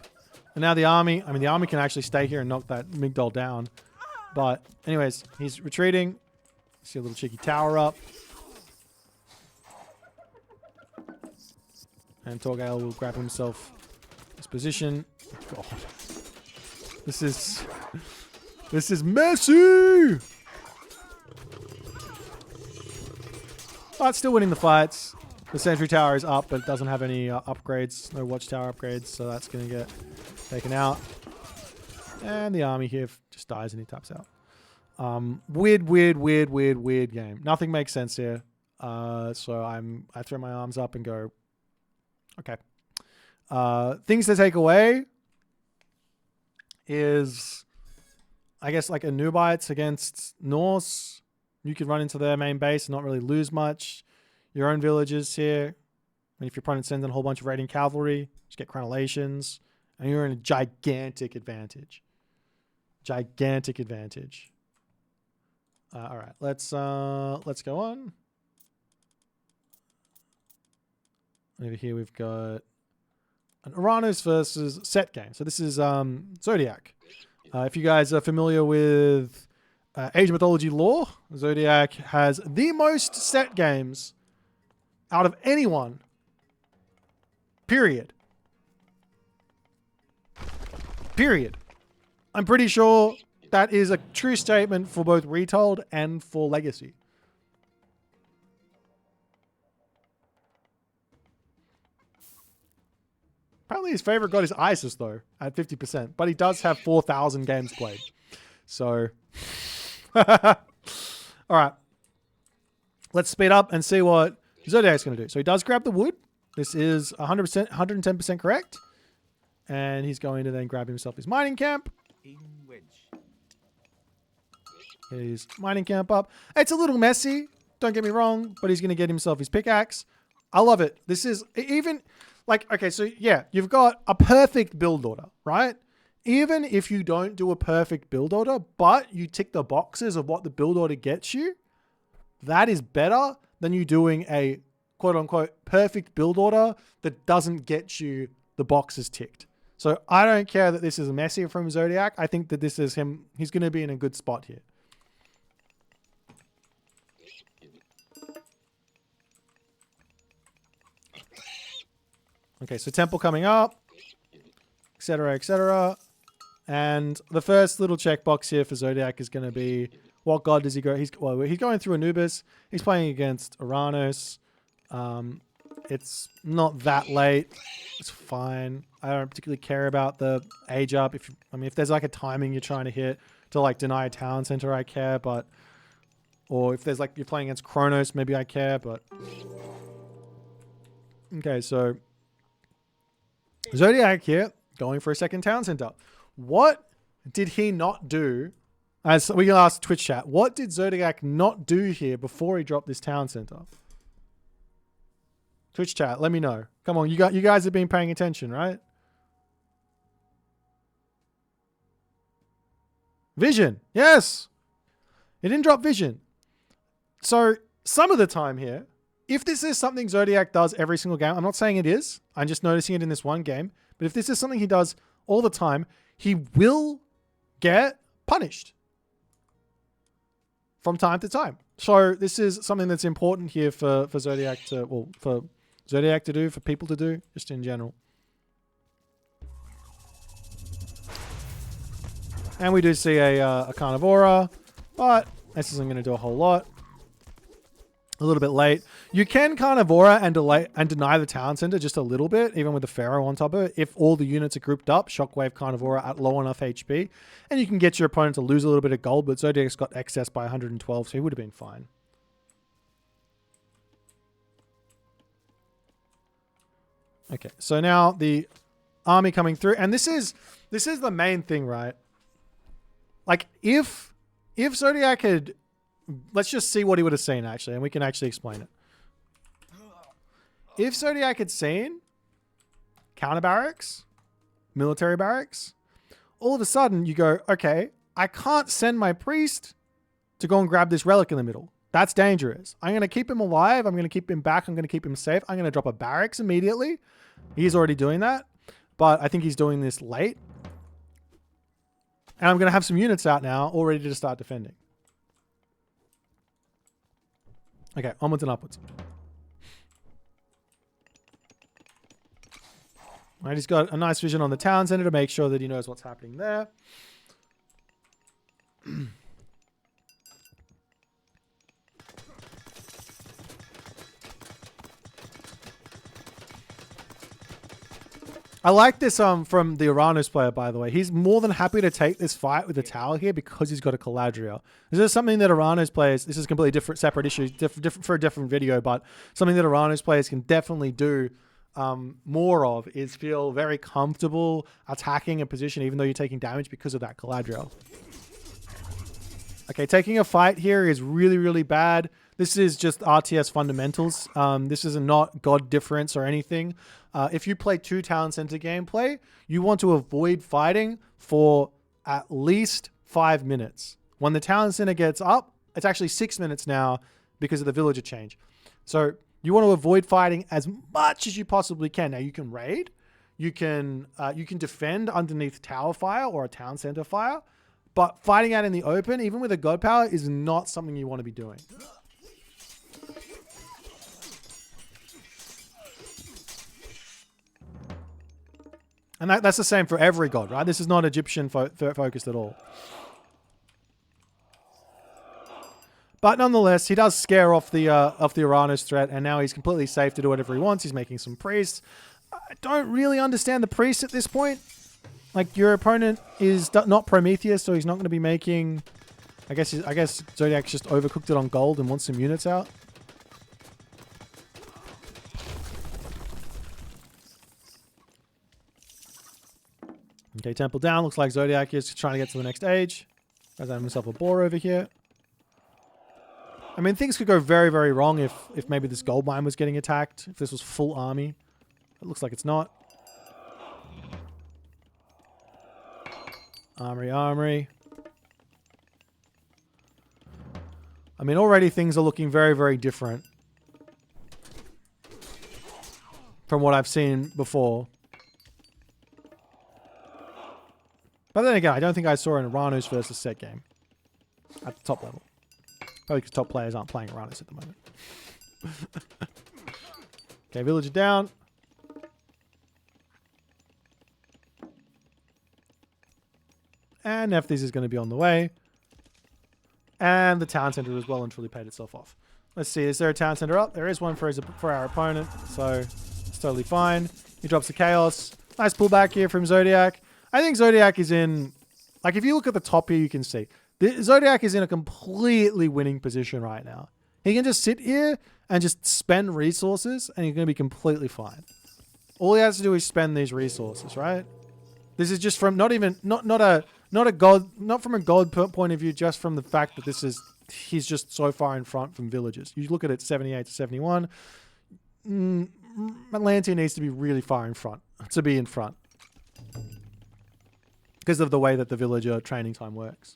And now the army, I mean the army can actually stay here and knock that Migdol down. But anyways, he's retreating. See a little cheeky tower up. And Torgal will grab himself his position. God. This is messy! But still winning the fights. The sentry tower is up, but it doesn't have any upgrades. No watchtower upgrades, so that's going to get taken out. And the army here just dies and he taps out. Weird game. Nothing makes sense here. So I throw my arms up and go, okay. Things to take away is, I guess, like a Nubites against Norse. You could run into their main base and not really lose much. Your own villages here. And if your opponent sends in a whole bunch of raiding cavalry, just get crenellations. And you're in a gigantic advantage. Gigantic advantage. All right, let's go on. Over here we've got an Uranus versus set game. So this is Zodiac. If you guys are familiar with Asian mythology lore, Zodiac has the most set games out of anyone. Period. Period. I'm pretty sure that is a true statement for both Retold and for Legacy. Apparently his favorite god is Isis, though, at 50%. But he does have 4,000 games played. So, all right. Let's speed up and see what Zodiac's going to do. So he does grab the wood. This is 100%, 110% correct. And he's going to then grab himself his mining camp. His mining camp up. It's a little messy, don't get me wrong, but he's going to get himself his pickaxe. I love it. This is even like, okay, so yeah, you've got a perfect build order, right? Even if you don't do a perfect build order, but you tick the boxes of what the build order gets you, that is better than you doing a quote unquote perfect build order that doesn't get you the boxes ticked. So I don't care that this is messy from Zodiac. I think that this is him. He's going to be in a good spot here. Okay, so temple coming up, etc., etc. And the first little checkbox here for Zodiac is going to be, what god does he go? He's going through Anubis. He's playing against Uranus. It's not that late. It's fine. I don't particularly care about the age up. If there's like a timing you're trying to hit to like deny a town center, I care. But Or if there's like, you're playing against Kronos, maybe I care, but... Okay, so... Zodiac here, going for a second town center. What did he not do? As we can ask Twitch chat, what did Zodiac not do here before he dropped this town center? Twitch chat, let me know. Come on, you guys have been paying attention, right? Vision, yes. It didn't drop vision. So some of the time here, if this is something Zodiac does every single game, I'm not saying it is. I'm just noticing it in this one game. But if this is something he does all the time, he will get punished from time to time. So this is something that's important here for Zodiac to, well, for Zodiac to do, for people to do, just in general. And we do see a Carnivora, but this isn't going to do a whole lot. A little bit late. You can Carnivora and deny the town center just a little bit, even with the Pharaoh on top of it. If all the units are grouped up, Shockwave Carnivora at low enough HP, and you can get your opponent to lose a little bit of gold, but Zodiac's got excess by 112, so he would have been fine. Okay, so now the army coming through, and this is the main thing, right? Like if Zodiac had, let's just see what he would have seen actually, and we can actually explain it. If Zodiac had seen counter barracks, military barracks, all of a sudden you go, okay, I can't send my priest to go and grab this relic in the middle. That's dangerous. I'm going to keep him alive. I'm going to keep him back. I'm going to keep him safe. I'm going to drop a barracks immediately. He's already doing that, but I think he's doing this late. And I'm going to have some units out now, all ready to start defending. Okay, onwards and upwards. All right, he's got a nice vision on the town center to make sure that he knows what's happening there. I like this from the Uranus player, by the way. He's more than happy to take this fight with the tower here because he's got a Caladria. This is something that Uranus players, this is completely different, separate issue, different for a different video, but something that Uranus players can definitely do more of is feel very comfortable attacking a position even though you're taking damage because of that Caladria. Okay, taking a fight here is really, really bad. This is just RTS fundamentals. This is not God difference or anything. If you play 2 town center gameplay, you want to avoid fighting for at least 5 minutes. When the town center gets up, it's actually 6 minutes now because of the villager change. So you want to avoid fighting as much as you possibly can. Now you can raid, you can defend underneath tower fire or a town center fire, but fighting out in the open, even with a god power, is not something you want to be doing. And that's the same for every god, right? This is not Egyptian focused at all. But nonetheless, he does scare off the Uranus threat, and now he's completely safe to do whatever he wants. He's making some priests. I don't really understand the priests at this point. Like, your opponent is not Prometheus, so he's not going to be making... I guess Zodiac's just overcooked it on gold and wants some units out. Okay, temple down. Looks like Zodiac is trying to get to the next age. Has himself a boar over here. I mean, things could go very, very wrong if maybe this gold mine was getting attacked. If this was full army. It looks like it's not. Armory. I mean, already things are looking very, very different from what I've seen before. But then again, I don't think I saw an Uranus versus set game at the top level. Probably because top players aren't playing Uranus at the moment. Okay, villager down. And Nephthys is going to be on the way. And the town center has well and truly paid itself off. Let's see, is there a town center up? There is one for our opponent, so it's totally fine. He drops the chaos. Nice pullback here from Zodiac. I think Zodiac is in... Like, if you look at the top here, you can see. The Zodiac is in a completely winning position right now. He can just sit here and just spend resources and he's going to be completely fine. All he has to do is spend these resources, right? This is just from not from a god point of view, just from the fact that he's just so far in front from villagers. You look at it 78 to 71. Atlantia needs to be really far in front to be in front because of the way that the villager training time works.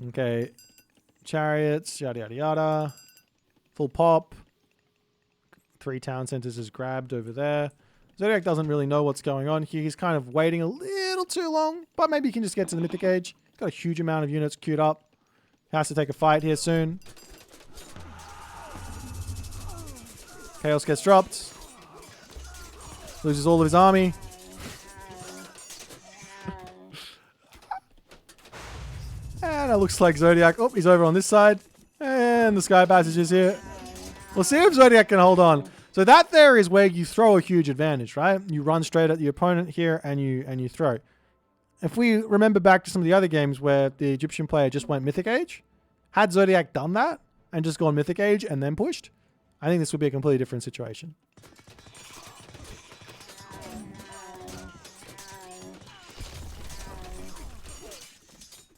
Okay, chariots, yada yada yada. Full pop. 3 town centers is grabbed over there. Zodiac doesn't really know what's going on here. He's kind of waiting a little too long, but maybe he can just get to the mythic age. He's got a huge amount of units queued up. He has to take a fight here soon. Chaos gets dropped. Loses all of his army. And it looks like Zodiac. Oh, he's over on this side. And the Sky Passage is here. We'll see if Zodiac can hold on. So that there is where you throw a huge advantage, right? You run straight at the opponent here and you throw. If we remember back to some of the other games where the Egyptian player just went Mythic Age, had Zodiac done that and just gone Mythic Age and then pushed, I think this would be a completely different situation.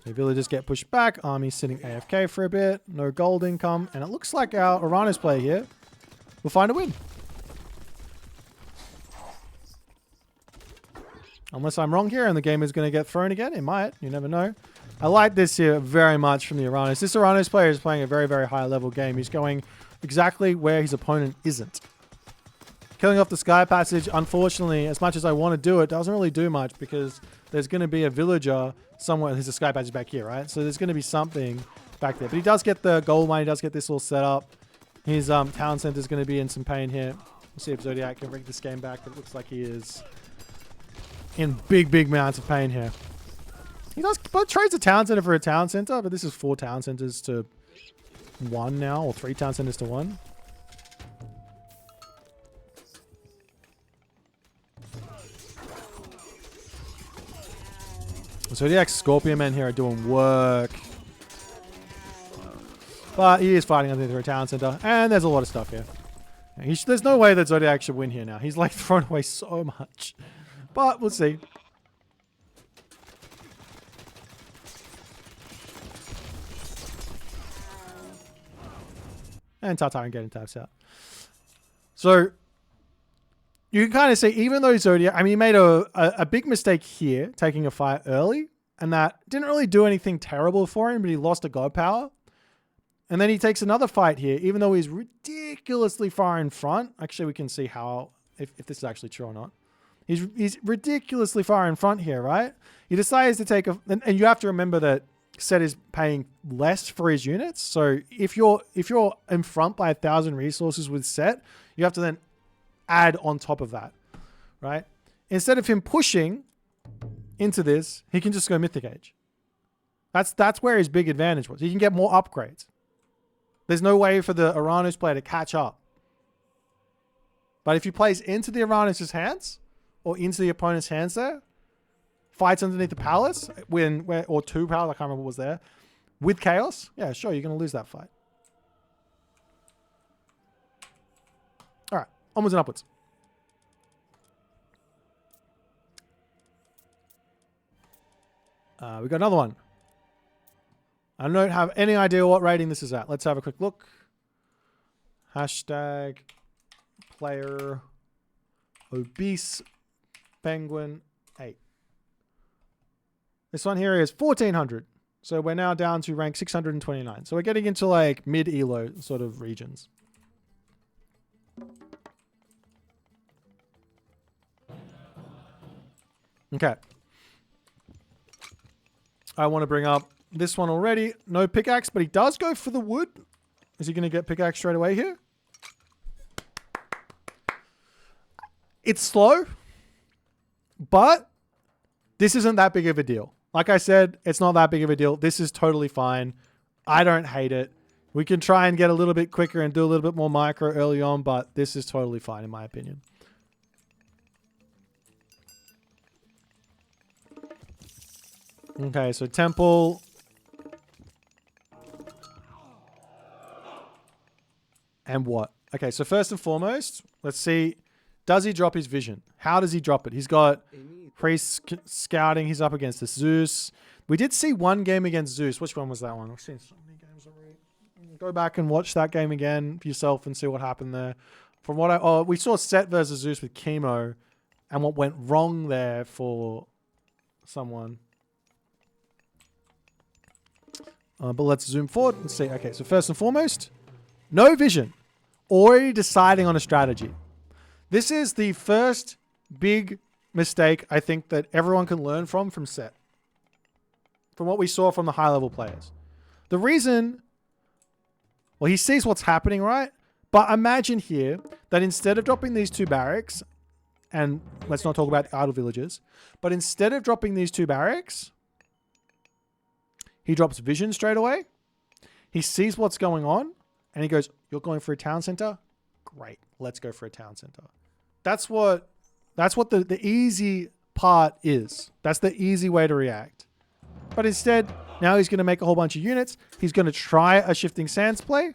The villagers get pushed back. Army's sitting AFK for a bit. No gold income. And it looks like our Uranus player here will find a win. Unless I'm wrong here and the game is going to get thrown again. It might. You never know. I like this here very much from the Uranus. This Uranus player is playing a very, very high level game. He's going exactly where his opponent isn't. Killing off the Sky Passage, unfortunately, as much as I want to do it, doesn't really do much because there's going to be a villager somewhere. There's a Sky Passage back here, right? So there's going to be something back there. But he does get the gold mine. He does get this all set up. His town center is going to be in some pain here. We'll see if Zodiac can bring this game back. But it looks like he is in big, big amounts of pain here. He does but trades a town center for a town center, but this is 4 town centers to 1 now, or 3 town centers to 1. So the ex-Scorpion men here are doing work. But he is fighting underneath a town center. And there's a lot of stuff here. There's no way that Zodiac should win here now. He's like thrown away so much. But we'll see. And Tartarian getting taps out. So you can kind of see, even though Zodiac, I mean, he made a big mistake here, taking a fight early, and that didn't really do anything terrible for him, but he lost a god power. And then he takes another fight here, even though he's ridiculously far in front. Actually, we can see how, if this is actually true or not. He's ridiculously far in front here, right? He decides to take and you have to remember that Set is paying less for his units. So if you're in front by 1,000 resources with Set, you have to then add on top of that, right? Instead of him pushing into this, he can just go Mythic Age. That's where his big advantage was. He can get more upgrades. There's no way for the Uranus player to catch up. But if he plays into the Uranus's hands or into the opponent's hands there, fights underneath the palace or 2 palace, I can't remember what was there, with chaos, yeah, sure, you're going to lose that fight. All right, onwards and upwards. We got another one. I don't have any idea what rating this is at. Let's have a quick look. Hashtag player obese penguin 8. This one here is 1400. So we're now down to rank 629. So we're getting into like mid-elo sort of regions. Okay. I want to bring up this one already. No pickaxe, but he does go for the wood. Is he going to get pickaxe straight away here? It's slow, but this isn't that big of a deal. Like I said, it's not that big of a deal. This is totally fine. I don't hate it. We can try and get a little bit quicker and do a little bit more micro early on, but this is totally fine in my opinion. Okay, so temple. And what? Okay, so first and foremost, let's see. Does he drop his vision? How does he drop it? He's got priest scouting. He's up against the Zeus. We did see one game against Zeus. Which one was that one? I've seen so many games already. Go back and watch that game again for yourself and see what happened there. From what we saw Set versus Zeus with chemo, and what went wrong there for someone. But let's zoom forward and see. Okay, so first and foremost, no vision. Already deciding on a strategy. This is the first big mistake I think that everyone can learn from Set. From what we saw from the high-level players. The reason... Well, he sees what's happening, right? But imagine here that instead of dropping these 2 barracks, and let's not talk about the idle villages, but instead of dropping these 2 barracks, he drops vision straight away. He sees what's going on, and he goes, "You're going for a town center? Great, let's go for a town center." That's what the easy part is. That's the easy way to react. But instead, now he's going to make a whole bunch of units. He's going to try a shifting sands play.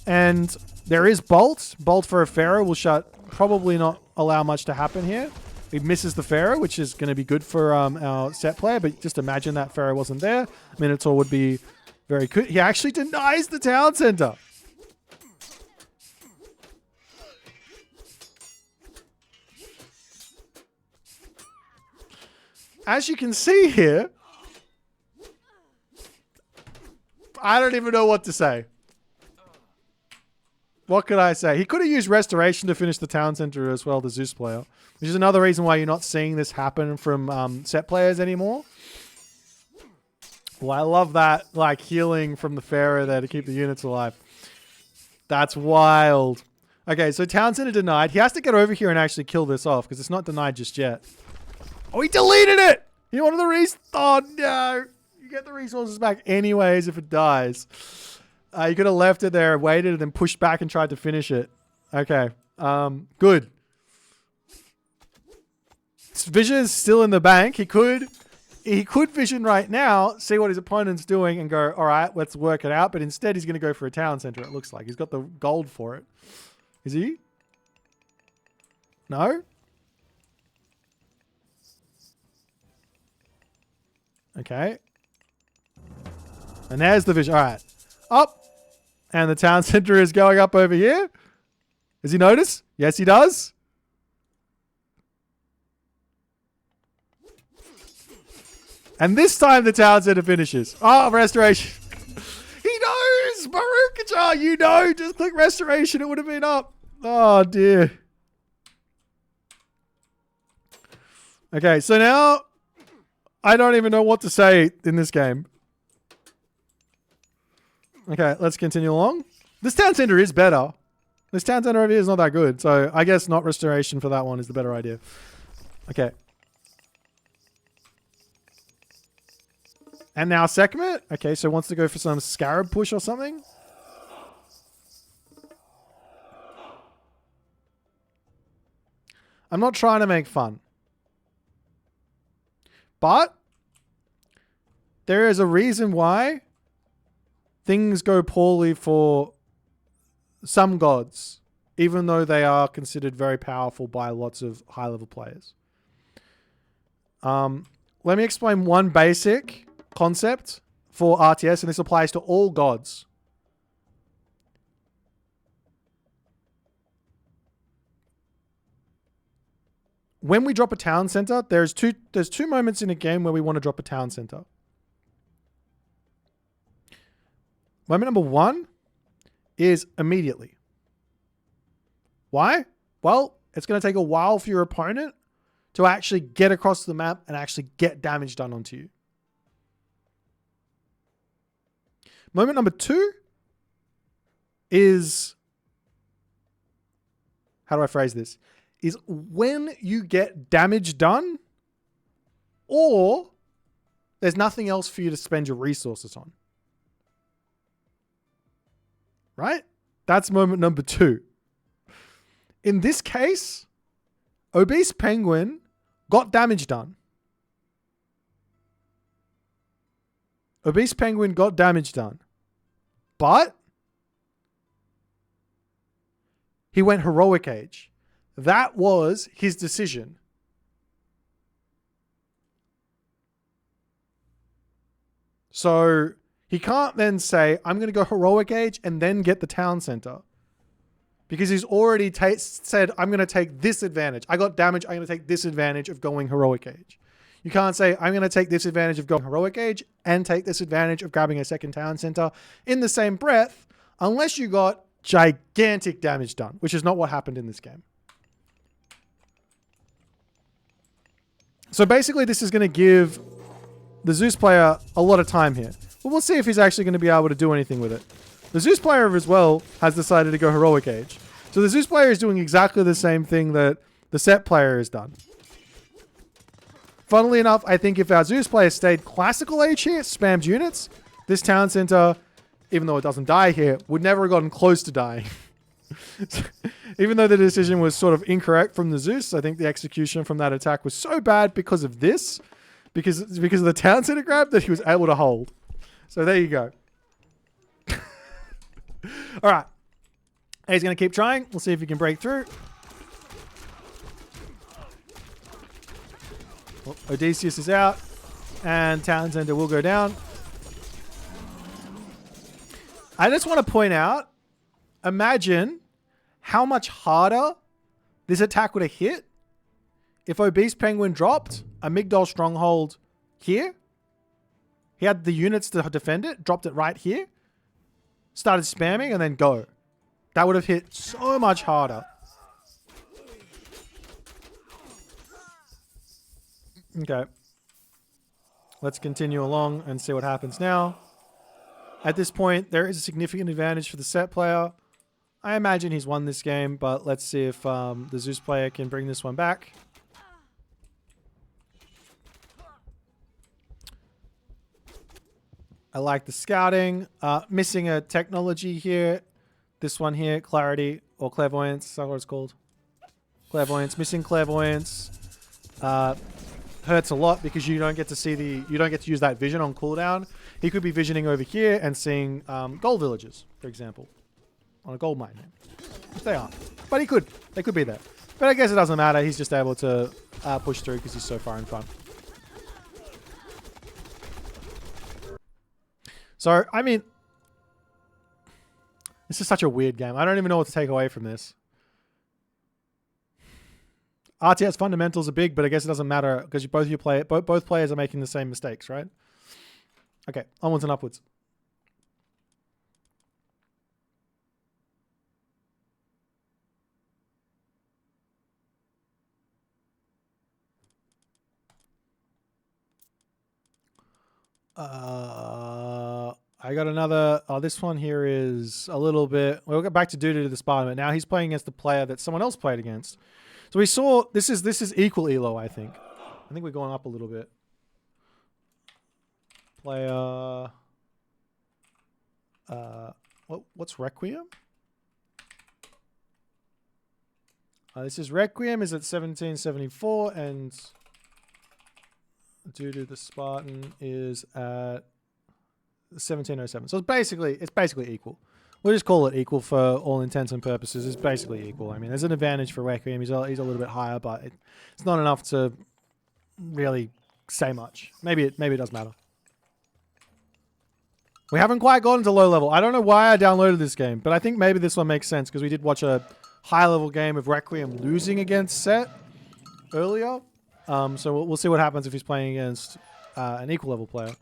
And there is Bolt. Bolt for a Pharaoh will probably not allow much to happen here. He misses the Pharaoh, which is going to be good for our Set player. But just imagine that Pharaoh wasn't there. Minotaur would be very good. He actually denies the town center. As you can see here, I don't even know what to say. What could I say? He could have used Restoration to finish the town center as well, the Zeus player. Which is another reason why you're not seeing this happen from Set players anymore. Well, I love that, like, healing from the Pharaoh there to keep the units alive. That's wild. Okay, so town center denied. He has to get over here and actually kill this off because it's not denied just yet. Oh, he deleted it! You wanted the resources? Oh, no. You get the resources back anyways if it dies. You could have left it there, waited, and then pushed back and tried to finish it. Okay. Good. Vision is still in the bank. He could vision right now, see what his opponent's doing, and go, all right, let's work it out. But instead, he's going to go for a town center, it looks like. He's got the gold for it. Is he? No? Okay. And there's the vision. All right. Up. And the town center is going up over here. Does he notice? Yes, he does. And this time the town center finishes. Oh, restoration. He knows. Barukajar, you know. Just click restoration. It would have been up. Oh, dear. Okay, so now I don't even know what to say in this game. Okay, let's continue along. This town center is better. This town center over here is not that good. So I guess not restoration for that one is the better idea. Okay. And now Sekhmet. Okay, so wants to go for some scarab push or something. I'm not trying to make fun. But there is a reason why things go poorly for some gods, even though they are considered very powerful by lots of high-level players. Let me explain one basic concept for RTS, and this applies to all gods. When we drop a town center, there's two moments in a game where we want to drop a town center. Moment number one is immediately. Why? Well, it's going to take a while for your opponent to actually get across the map and actually get damage done onto you. Moment number two is, how do I phrase this? Is when you get damage done or there's nothing else for you to spend your resources on. Right? That's moment number two. In this case, Obese Penguin got damage done. Obese Penguin got damage done. But he went Heroic Age. That was his decision. So he can't then say, I'm going to go Heroic Age and then get the town center. Because he's already said, I'm going to take this advantage. I got damage. I'm going to take this advantage of going Heroic Age. You can't say, I'm going to take this advantage of going Heroic Age and take this advantage of grabbing a second town center in the same breath, unless you got gigantic damage done, which is not what happened in this game. So basically, this is going to give the Zeus player a lot of time here. But we'll see if he's actually going to be able to do anything with it. The Zeus player as well has decided to go Heroic Age. So the Zeus player is doing exactly the same thing that the Set player has done. Funnily enough, I think if our Zeus player stayed Classical Age here, spammed units, this town center, even though it doesn't die here, would never have gotten close to dying. Even though the decision was sort of incorrect from the Zeus, I think the execution from that attack was so bad because of this, because of the town center grab, that he was able to hold. So there you go. All right. He's going to keep trying. We'll see if he can break through. Well, Odysseus is out, and town center will go down. I just want to point out, imagine how much harder this attack would have hit if Obese Penguin dropped a Migdol Stronghold here. He had the units to defend it, dropped it right here, started spamming, and then go. That would have hit so much harder. Okay. Let's continue along and see what happens now. At this point, there is a significant advantage for the Set player. I imagine he's won this game, but let's see if the Zeus player can bring this one back. I like the scouting. Missing a technology here. This one here, Clarity or Clairvoyance. Is that what it's called? Clairvoyance. Missing Clairvoyance. Hurts a lot because you don't get to see you don't get to use that vision on cooldown. He could be visioning over here and seeing gold villages, for example, on a gold mine. Which they aren't, but he could. They could be there. But I guess it doesn't matter. He's just able to push through because he's so far in front. So, I mean, this is such a weird game. I don't even know what to take away from this. RTS fundamentals are big, but I guess it doesn't matter because both players are making the same mistakes, right? Okay, onwards and upwards. I got another. Oh, this one here is a little bit. We'll get back to Duty to the Spartan, but now he's playing against the player that someone else played against. So we saw this is equal elo. I think we're going up a little bit. Player. What's Requiem? This is Requiem is at 1774 and Duty to the Spartan is at 1707. So it's basically equal. We'll just call it equal for all intents and purposes. It's basically equal. I mean, there's an advantage for Requiem. He's a little bit higher, but it's not enough to really say much. Maybe it does matter. We haven't quite gotten to low level. I don't know why I downloaded this game, but I think maybe this one makes sense because we did watch a high level game of Requiem losing against Set earlier. So we'll see what happens if he's playing against an equal level player.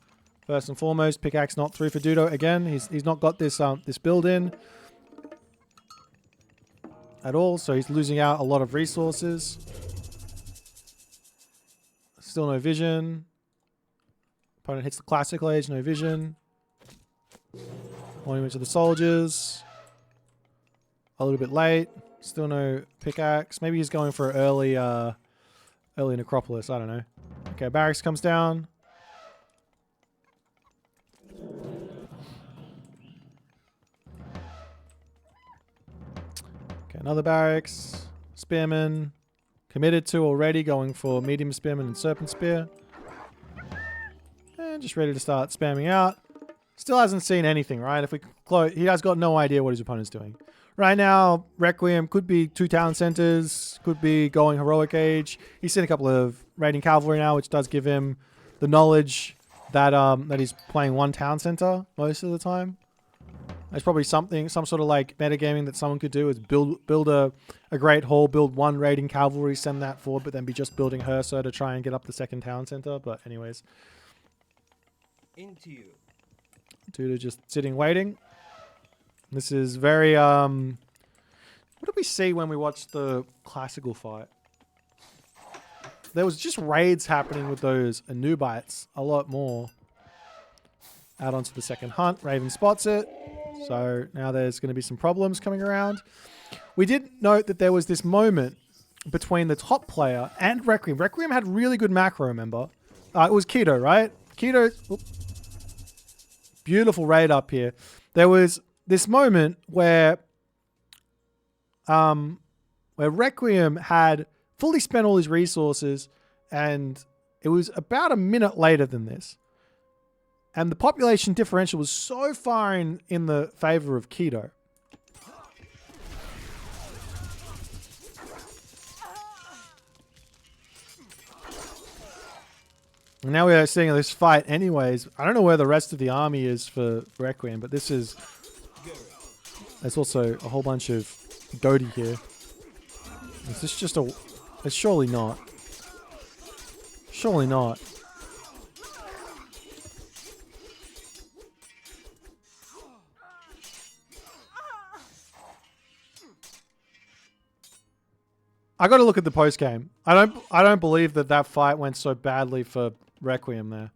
First and foremost, pickaxe not through for Dudo. Again, he's not got this this build in at all, so he's losing out a lot of resources. Still no vision. Opponent hits the Classical Age, no vision. Monument to the Soldiers. A little bit late. Still no pickaxe. Maybe he's going for early Necropolis. I don't know. Okay, barracks comes down. Okay, another barracks. Spearman. Committed to already, going for medium spearman and serpent spear. And just ready to start spamming out. Still hasn't seen anything, right? If we close, he has got no idea what his opponent's doing. Right now, Requiem could be 2 town centers, could be going Heroic Age. He's seen a couple of raiding cavalry now, which does give him the knowledge that that he's playing 1 town center most of the time. There's probably some sort of like metagaming that someone could do is build a great hall, build 1 raiding cavalry, send that forward, but then be just building Hersa to try and get up the 2nd town center. But anyways. Into you. Dude are just sitting waiting. This is very what did we see when we watched the classical fight? There was just raids happening with those Anubites a lot more. Out onto the 2nd hunt. Raven spots it. So now there's going to be some problems coming around. We did note that there was this moment between the top player and Requiem. Requiem had really good macro, remember? It was Keto, right? Keto... Beautiful raid up here. There was this moment where Requiem had fully spent all his resources, and it was about a minute later than this. And the population differential was so far in the favor of Keto. And now we are seeing this fight anyways. I don't know where the rest of the army is for Requiem, but this is... There's also a whole bunch of Goaty here. Is this just a... It's surely not. Surely not. I got to look at the post game. I don't believe that fight went so badly for Requiem there.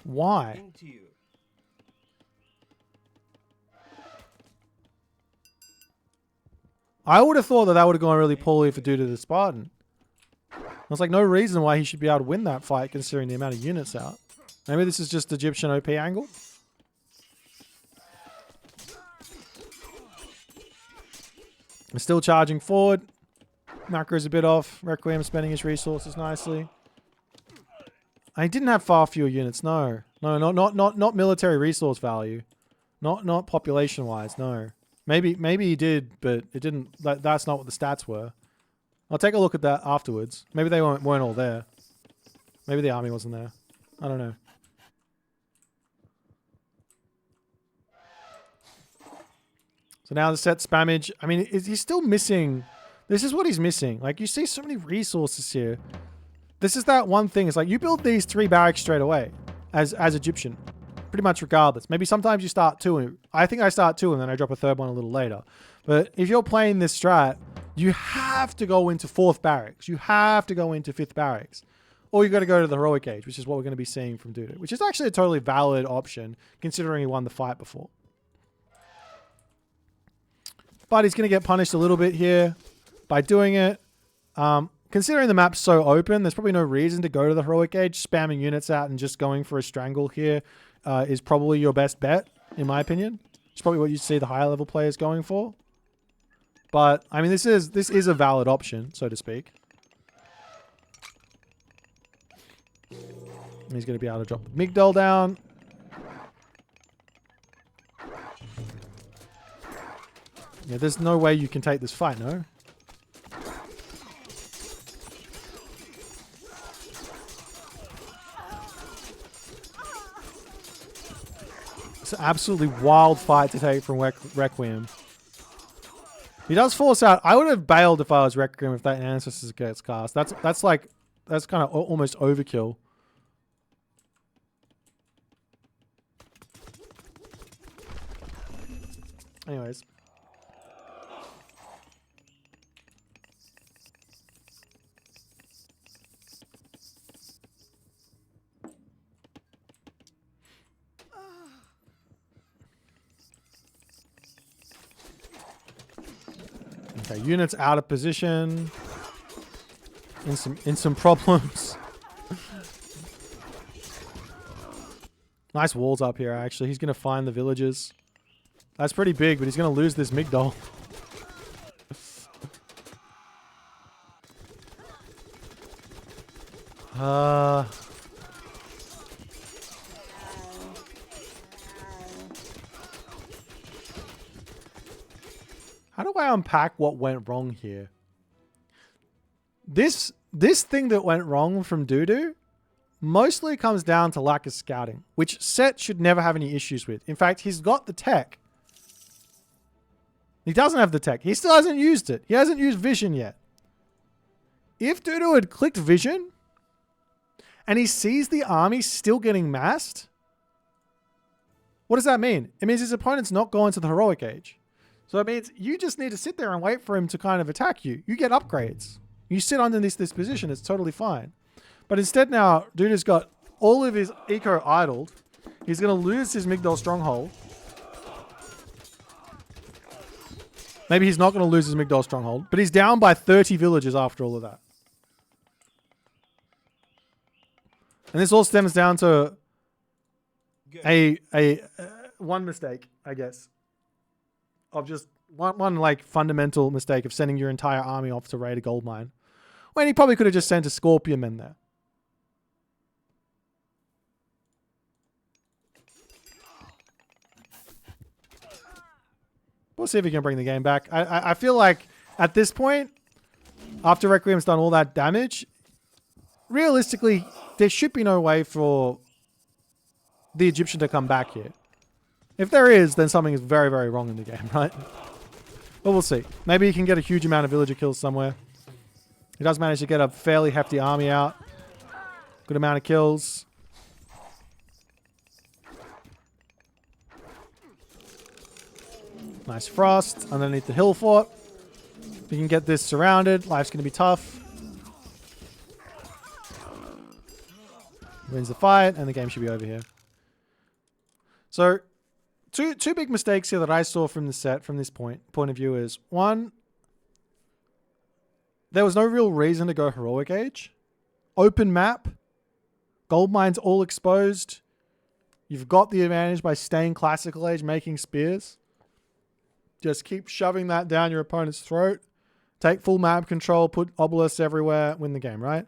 Why? I would have thought that would have gone really poorly for due to the Spartan. There's like no reason why he should be able to win that fight considering the amount of units out. Maybe this is just Egyptian OP angle. I'm still charging forward. Macro's a bit off. Requiem spending his resources nicely. I didn't have far fewer units. No, not military resource value. Not population wise. No. Maybe he did, but it didn't. That's not what the stats were. I'll take a look at that afterwards. Maybe they weren't all there. Maybe the army wasn't there. I don't know. So now the set spammage. I mean, he's still missing. This is what he's missing. Like, you see so many resources here. This is that one thing. It's like, you build these 3 barracks straight away as Egyptian. Pretty much regardless. Maybe sometimes you start 2. I think I start 2 and then I drop a 3rd one a little later. But if you're playing this strat, you have to go into 4th barracks. You have to go into 5th barracks. Or you got to go to the Heroic Age, which is what we're going to be seeing from Duda. Which is actually a totally valid option, considering he won the fight before. But he's going to get punished a little bit here by doing it. Considering the map's so open, there's probably no reason to go to the Heroic Age. Spamming units out and just going for a strangle here is probably your best bet, in my opinion. It's probably what you see the higher level players going for. But, I mean, this is a valid option, so to speak. He's going to be able to drop the Migdol down. Yeah, there's no way you can take this fight, no? It's an absolutely wild fight to take from Requiem. He does force out. I would have bailed if I was Requiem if that Ancestors gets cast. That's kind of almost overkill. Anyways. Okay, units out of position. In some problems. Nice walls up here, actually. He's going to find the villages. That's pretty big, but he's going to lose this Migdol. I unpack what went wrong here? This thing that went wrong from Doodoo mostly comes down to lack of scouting, which Set should never have any issues with. In fact, he's got the tech. He doesn't have the tech. He still hasn't used it. He hasn't used vision yet. If Doodoo had clicked vision and he sees the army still getting massed, what does that mean? It means his opponent's not going to the heroic age. So it means you just need to sit there and wait for him to kind of attack you. You get upgrades. You sit underneath this position. It's totally fine. But instead now, Doodoo's got all of his eco idled. He's going to lose his Migdol stronghold. Maybe he's not going to lose his Migdol stronghold, but he's down by 30 villages after all of that. And this all stems down to one mistake, I guess, of just one like fundamental mistake of sending your entire army off to raid a gold mine, when he probably could have just sent a Scorpion men there. We'll see if he can bring the game back. I feel like at this point, after Requiem's done all that damage, realistically, there should be no way for the Egyptian to come back here. If there is, then something is very, very wrong in the game, right? But we'll see. Maybe he can get a huge amount of villager kills somewhere. He does manage to get a fairly hefty army out. Good amount of kills. Nice frost underneath the hill fort. If you can get this surrounded, life's going to be tough. Wins the fight, and the game should be over here. So, two big mistakes here that I saw from the set, from this point of view is, one, there was no real reason to go heroic age. Open map. Gold mines all exposed. You've got the advantage by staying classical age, making spears. Just keep shoving that down your opponent's throat. Take full map control, put obelisks everywhere, win the game, right?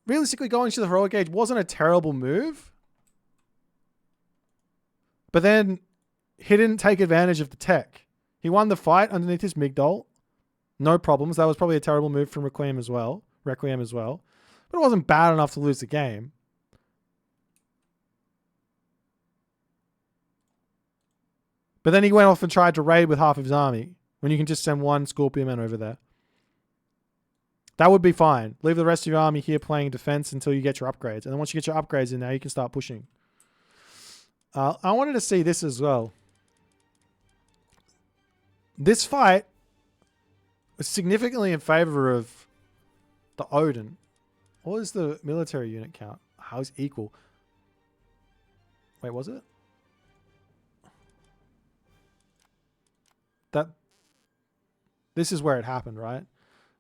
Realistically, going to the heroic age wasn't a terrible move. But then he didn't take advantage of the tech. He won the fight underneath his Migdol. No problems. That was probably a terrible move from Requiem as well. But it wasn't bad enough to lose the game. But then he went off and tried to raid with half of his army when you can just send one Scorpion man over there. That would be fine. Leave the rest of your army here playing defense until you get your upgrades. And then once you get your upgrades in now, you can start pushing. I wanted to see this as well. This fight was significantly in favor of the Odin. What was the military unit count? How is equal? Wait, was it? This is where it happened, right?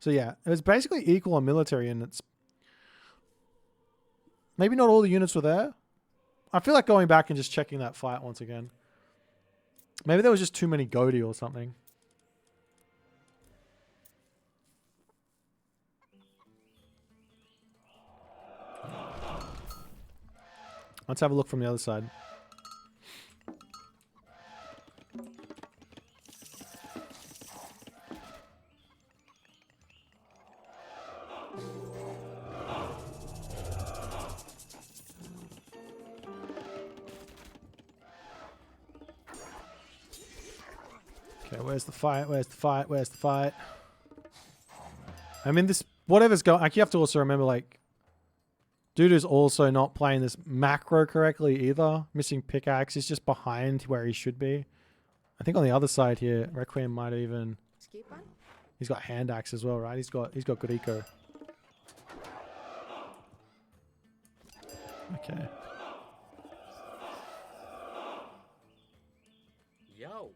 So yeah, it was basically equal on military units. Maybe not all the units were there. I feel like going back and just checking that fight once again. Maybe there was just too many Godi or something. Let's have a look from the other side. Okay, where's the fight? Where's the fight? Where's the fight? I mean, this, whatever's going, like, you have to also remember, like, Doodoo's also not playing this macro correctly either. Missing pickaxe. He's just behind where he should be. I think on the other side here, Requiem might even... He's got hand axe as well, right? He's got good eco. Okay. Yo.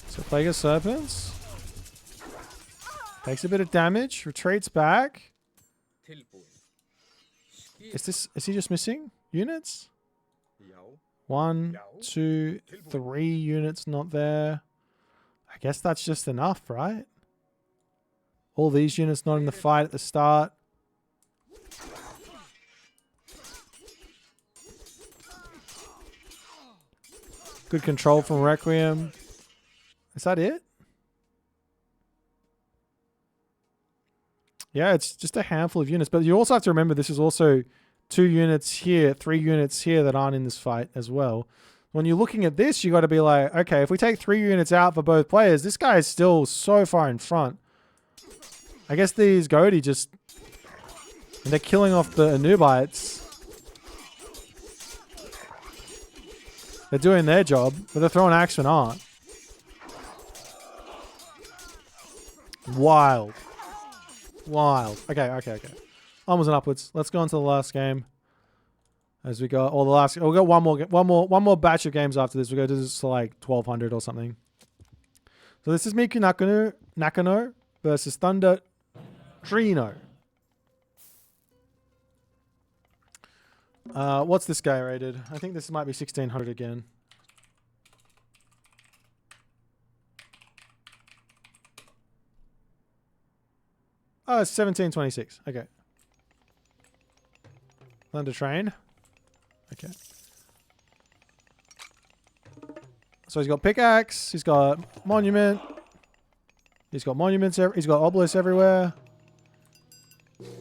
So Plague of Serpents. Takes a bit of damage. Retreats back. Is he just missing units? 1, 2, 3 units not there. I guess that's just enough, right? All these units not in the fight at the start. Good control from Requiem. Is that it? Yeah, it's just a handful of units. But you also have to remember this is also 2 units here, 3 units here that aren't in this fight as well. When you're looking at this, you got to be like, okay, if we take 3 units out for both players, this guy is still so far in front. I guess these Goaty just... And they're killing off the Anubites. They're doing their job, but they're throwing Axemen aren't. Wild. Wild. Okay. Onwards and upwards. Let's go on to the last game. As we go, or the last, we'll go one more batch of games after this. We'll go to this to like 1200 or something. So this is Miku Nakano versus Thunder Trino. What's this guy rated? I think this might be 1600 again. Oh, it's 1726. Okay. Thunder Train. Okay. So he's got pickaxe. He's got monument. He's got monuments. He's got obelisks everywhere.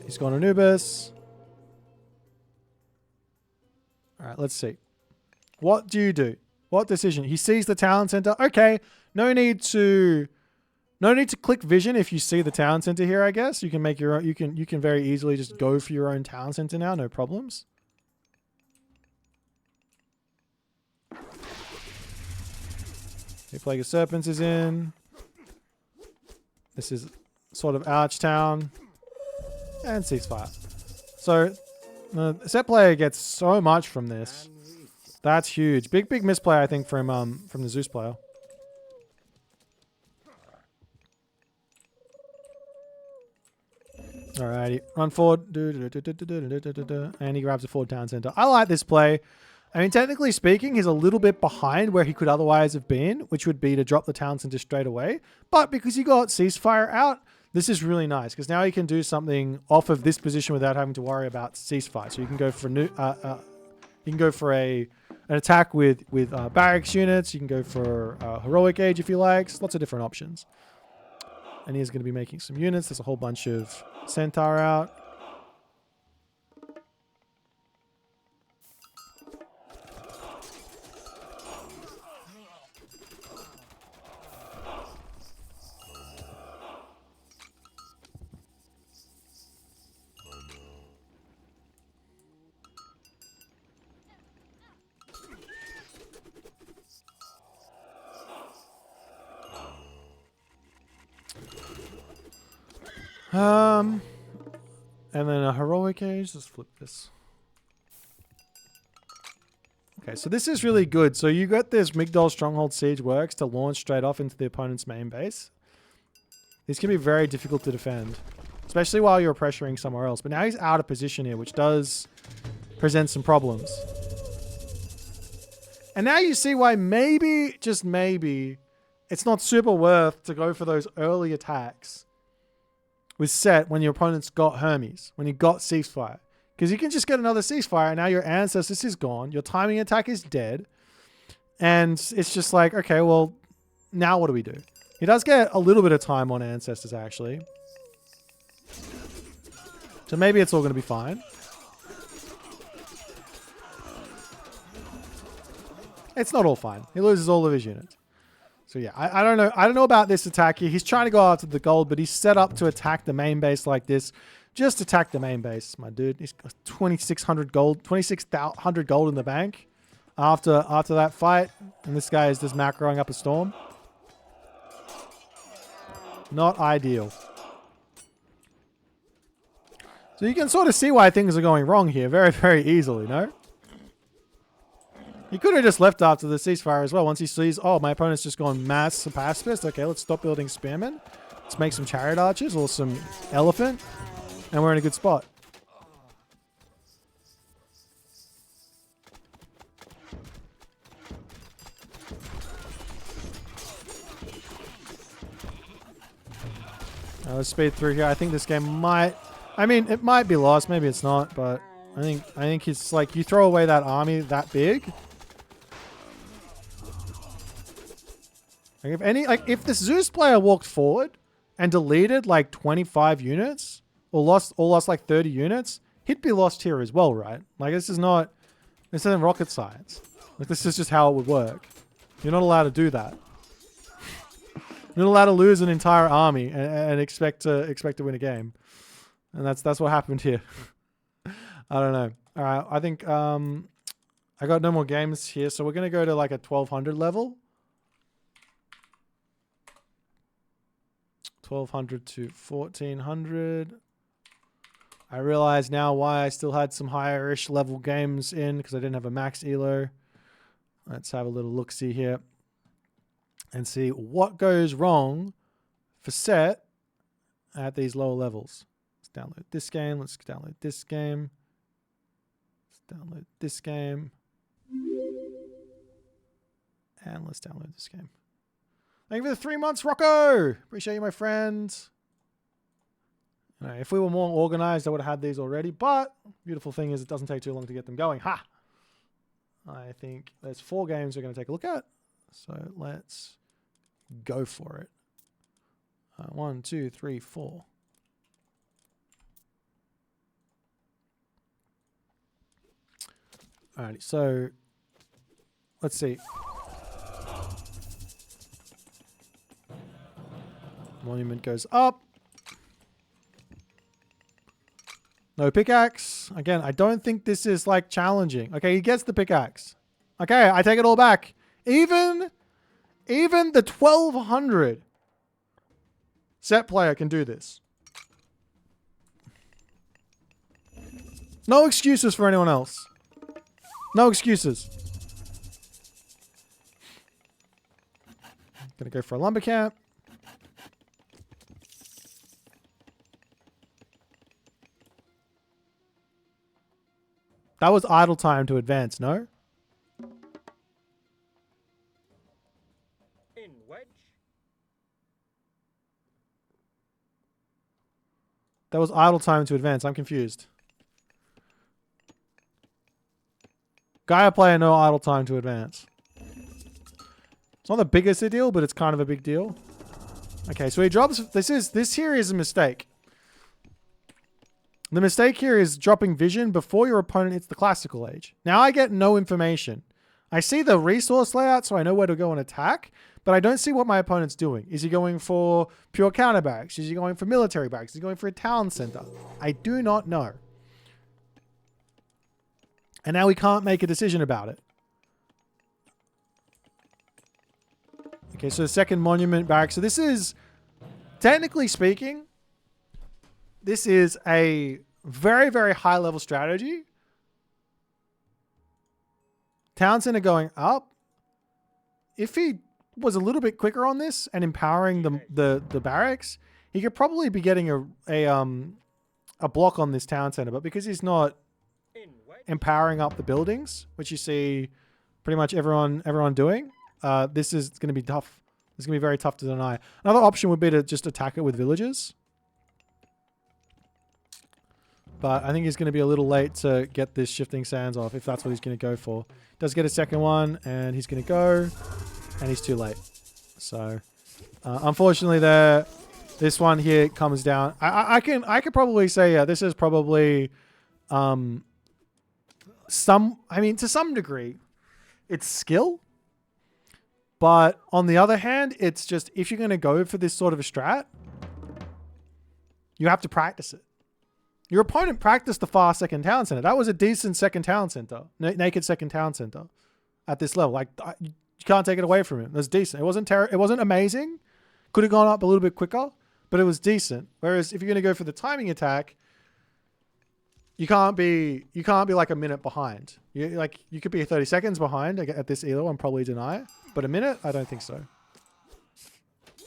He's got Anubis. All right, let's see. What do you do? What decision? He sees the talent center. Okay, no need to click vision if you see the talent center here. I guess you can make your own. You can very easily just go for your own talent center now. No problems. The Plague of Serpents is in. This is sort of Archtown and ceasefire. So. The set player gets so much from this. That's huge. Big misplay, I think, from the Zeus player. Alrighty. Run forward. And he grabs a forward town center. I like this play. I mean, technically speaking, he's a little bit behind where he could otherwise have been, which would be to drop the town center straight away. But because he got ceasefire out, this is really nice because now you can do something off of this position without having to worry about ceasefire. So you can go for an attack with barracks units. You can go for heroic age if you like. Lots of different options. And he's going to be making some units. There's a whole bunch of Centaur out. And then a heroic age. Let's flip this. Okay, so this is really good. So you got this Migdol Stronghold Siege works to launch straight off into the opponent's main base. These can be very difficult to defend, especially while you're pressuring somewhere else. But now he's out of position here, which does present some problems. And now you see why maybe, just maybe, it's not super worth to go for those early attacks with set when your opponent's got Hermes, when you got ceasefire. Because you can just get another ceasefire and now your ancestors is gone, your timing attack is dead, and it's just like, okay, well, now what do we do? He does get a little bit of time on ancestors actually. So maybe it's all going to be fine. It's not all fine. He loses all of his units. So yeah, I don't know. I don't know about this attack here. He's trying to go after the gold, but he's set up to attack the main base like this. Just attack the main base, my dude. He's got 2,600 gold, 2,600 gold in the bank after that fight. And this guy is just macroing up a storm. Not ideal. So you can sort of see why things are going wrong here very, very easily, no? He could have just left after the ceasefire as well. Once he sees, oh, my opponent's just gone mass pacifist. Okay, let's stop building spearmen. Let's make some chariot archers or some elephant. And we're in a good spot. Let's speed through here. I think this game might... I mean, it might be lost. Maybe it's not, but I think it's like you throw away that army that big. If the Zeus player walked forward and deleted like 25 units or lost like 30 units, he'd be lost here as well, right? Like this isn't rocket science. Like this is just how it would work. You're not allowed to do that. You're not allowed to lose an entire army and expect to win a game. And that's what happened here. I don't know. All right, I think I got no more games here, so we're gonna go to like a 1200 level. 1200 to 1400. I realize now why I still had some higher-ish level games in, because I didn't have a max elo. Let's have a little look-see here and see what goes wrong for set at these lower levels. Let's download this game. Let's download this game. Let's download this game. And let's download this game. Thank you for the 3 months, Rocco. Appreciate you, my friend. If we were more organized, I would have had these already. But beautiful thing is it doesn't take too long to get them going. Ha! I think there's 4 games we're going to take a look at. So let's go for it. 1, 2, 3, 4. Alrighty, so let's see. Monument goes up. No pickaxe. Again, I don't think this is like challenging. Okay, he gets the pickaxe. Okay, I take it all back. Even the 1200 set player can do this. No excuses for anyone else. No excuses. Gonna go for a lumber camp. That was idle time to advance, no? In wedge. That was idle time to advance. I'm confused. Gaia player, no idle time to advance. It's not the biggest a deal, but it's kind of a big deal. Okay, so he drops... This here is a mistake. The mistake here is dropping vision before your opponent hits the classical age. Now I get no information. I see the resource layout, so I know where to go and attack, but I don't see what my opponent's doing. Is he going for pure counter barracks? Is he going for military barracks? Is he going for a town center? I do not know. And now we can't make a decision about it. Okay, so the second monument barrack. So this is, technically speaking, this is a very, very high level strategy. Town center going up. If he was a little bit quicker on this and empowering the barracks, he could probably be getting a block on this town center. But because he's not empowering up the buildings, which you see pretty much everyone doing, this is going to be tough. It's going to be very tough to deny. Another option would be to just attack it with villages. But I think he's going to be a little late to get this shifting sands off, if that's what he's going to go for. Does get a second one, and he's going to go, and he's too late. So, unfortunately, this one here comes down. I could probably say, yeah, this is probably to some degree, it's skill. But on the other hand, it's just, if you're going to go for this sort of a strat, you have to practice it. Your opponent practiced the far second town center. That was a decent second town center, naked second town center at this level. Like, you can't take it away from him. It was decent. It wasn't amazing. Could have gone up a little bit quicker, but it was decent. Whereas if you're going to go for the timing attack, you can't be like a minute behind. You could be 30 seconds behind at this elo and probably deny. But a minute, I don't think so.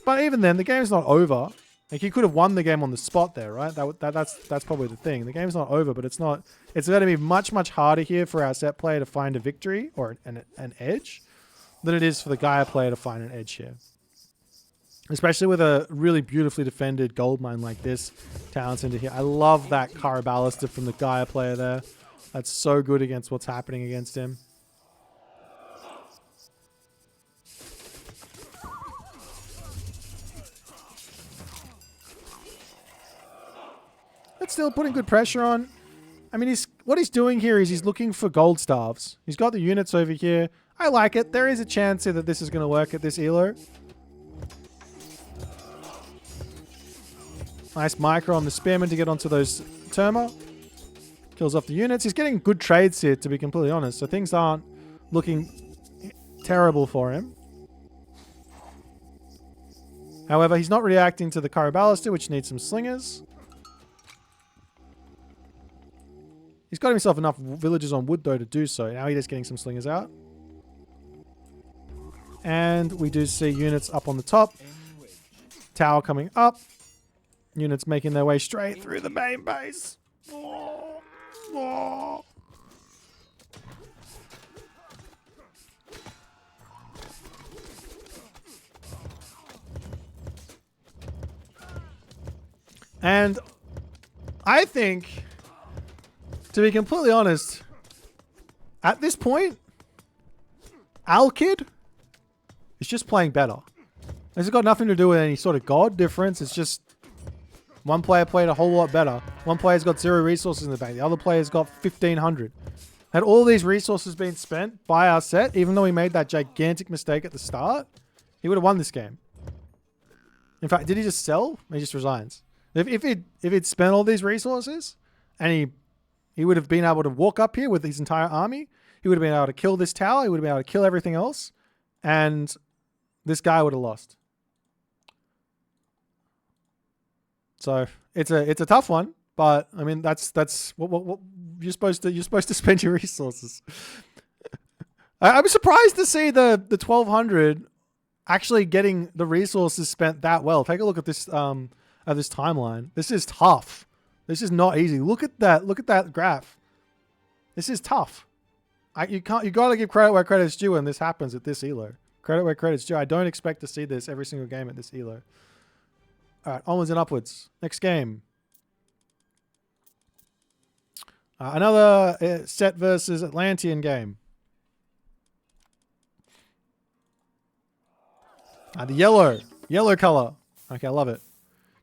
But even then, the game's not over. Like, you could have won the game on the spot there, right? That's probably the thing. The game's not over, but it's not. It's going to be much, much harder here for our set player to find a victory or an edge than it is for the Gaia player to find an edge here. Especially with a really beautifully defended gold mine like this town center here. I love that Caraballister from the Gaia player there. That's so good against what's happening against him. still putting good pressure on. I mean, what he's doing here is he's looking for gold staves. He's got the units over here. I like it. There is a chance here that this is going to work at this elo. Nice micro on the spearman to get onto those Terma. Kills off the units. He's getting good trades here, to be completely honest. So things aren't looking terrible for him. However, he's not reacting to the Caraballister, which needs some slingers. He's got himself enough villagers on wood, though, to do so. Now he's just getting some slingers out. And we do see units up on the top. Tower coming up. Units making their way straight through the main base. Oh. Oh. And I think, to be completely honest, at this point, Alkid is just playing better. This has got nothing to do with any sort of god difference. It's just one player played a whole lot better. One player's got 0 resources in the bank. The other player's got 1,500. Had all these resources been spent by our set, even though he made that gigantic mistake at the start, he would have won this game. In fact, did he just sell? He just resigns. If he'd spent all these resources and he would have been able to walk up here with his entire army, he would have been able to kill this tower, he would have been able to kill everything else, and this guy would have lost. So it's a tough one, but I mean that's what you're supposed to spend your resources. I'm surprised to see the 1200 actually getting the resources spent that well. Take a look at this this timeline. This is tough. This is not easy. Look at that graph. This is tough. You got to give credit where credit's due, and this happens at this elo. Credit where credit's due. I don't expect to see this every single game at this elo. All right, onwards and upwards. Next game. Another Set versus Atlantean game. The yellow color. Okay, I love it.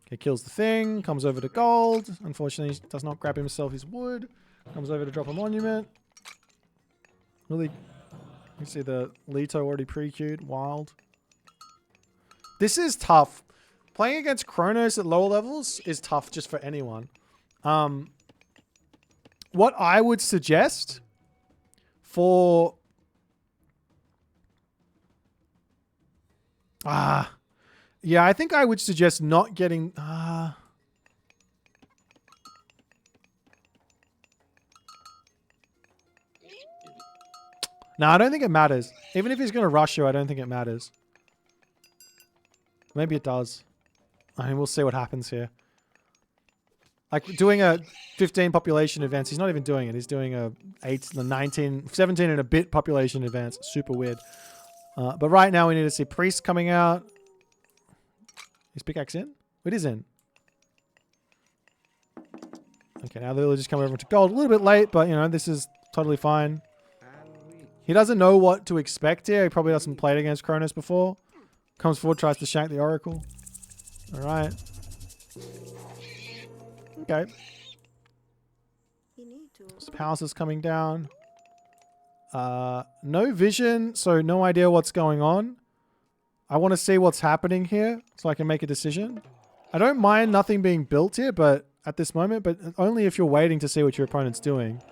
Okay, kills the thing, comes over to gold. Unfortunately, he does not grab himself his wood. Comes over to drop a monument. Really, you see the Leto already pre-queued. Wild. This is tough. Playing against Kronos at lower levels is tough just for anyone. What I would suggest for... yeah, I think I would suggest not getting... No, I don't think it matters. Even if he's going to rush you, I don't think it matters. Maybe it does. I mean, we'll see what happens here. Like, doing a 15 population advance, he's not even doing it. He's doing a 17 and a bit population advance. Super weird. But right now, we need to see Priest coming out. Is pickaxe in? It is in. Okay, now they'll just come over to gold. A little bit late, but, you know, this is totally fine. He doesn't know what to expect here. He probably hasn't played against Kronos before. Comes forward, tries to shank the Oracle. All right. Okay. Some houses coming down. No vision, so no idea what's going on. I want to see what's happening here so I can make a decision. I don't mind nothing being built here, but at this moment, but only if you're waiting to see what your opponent's doing.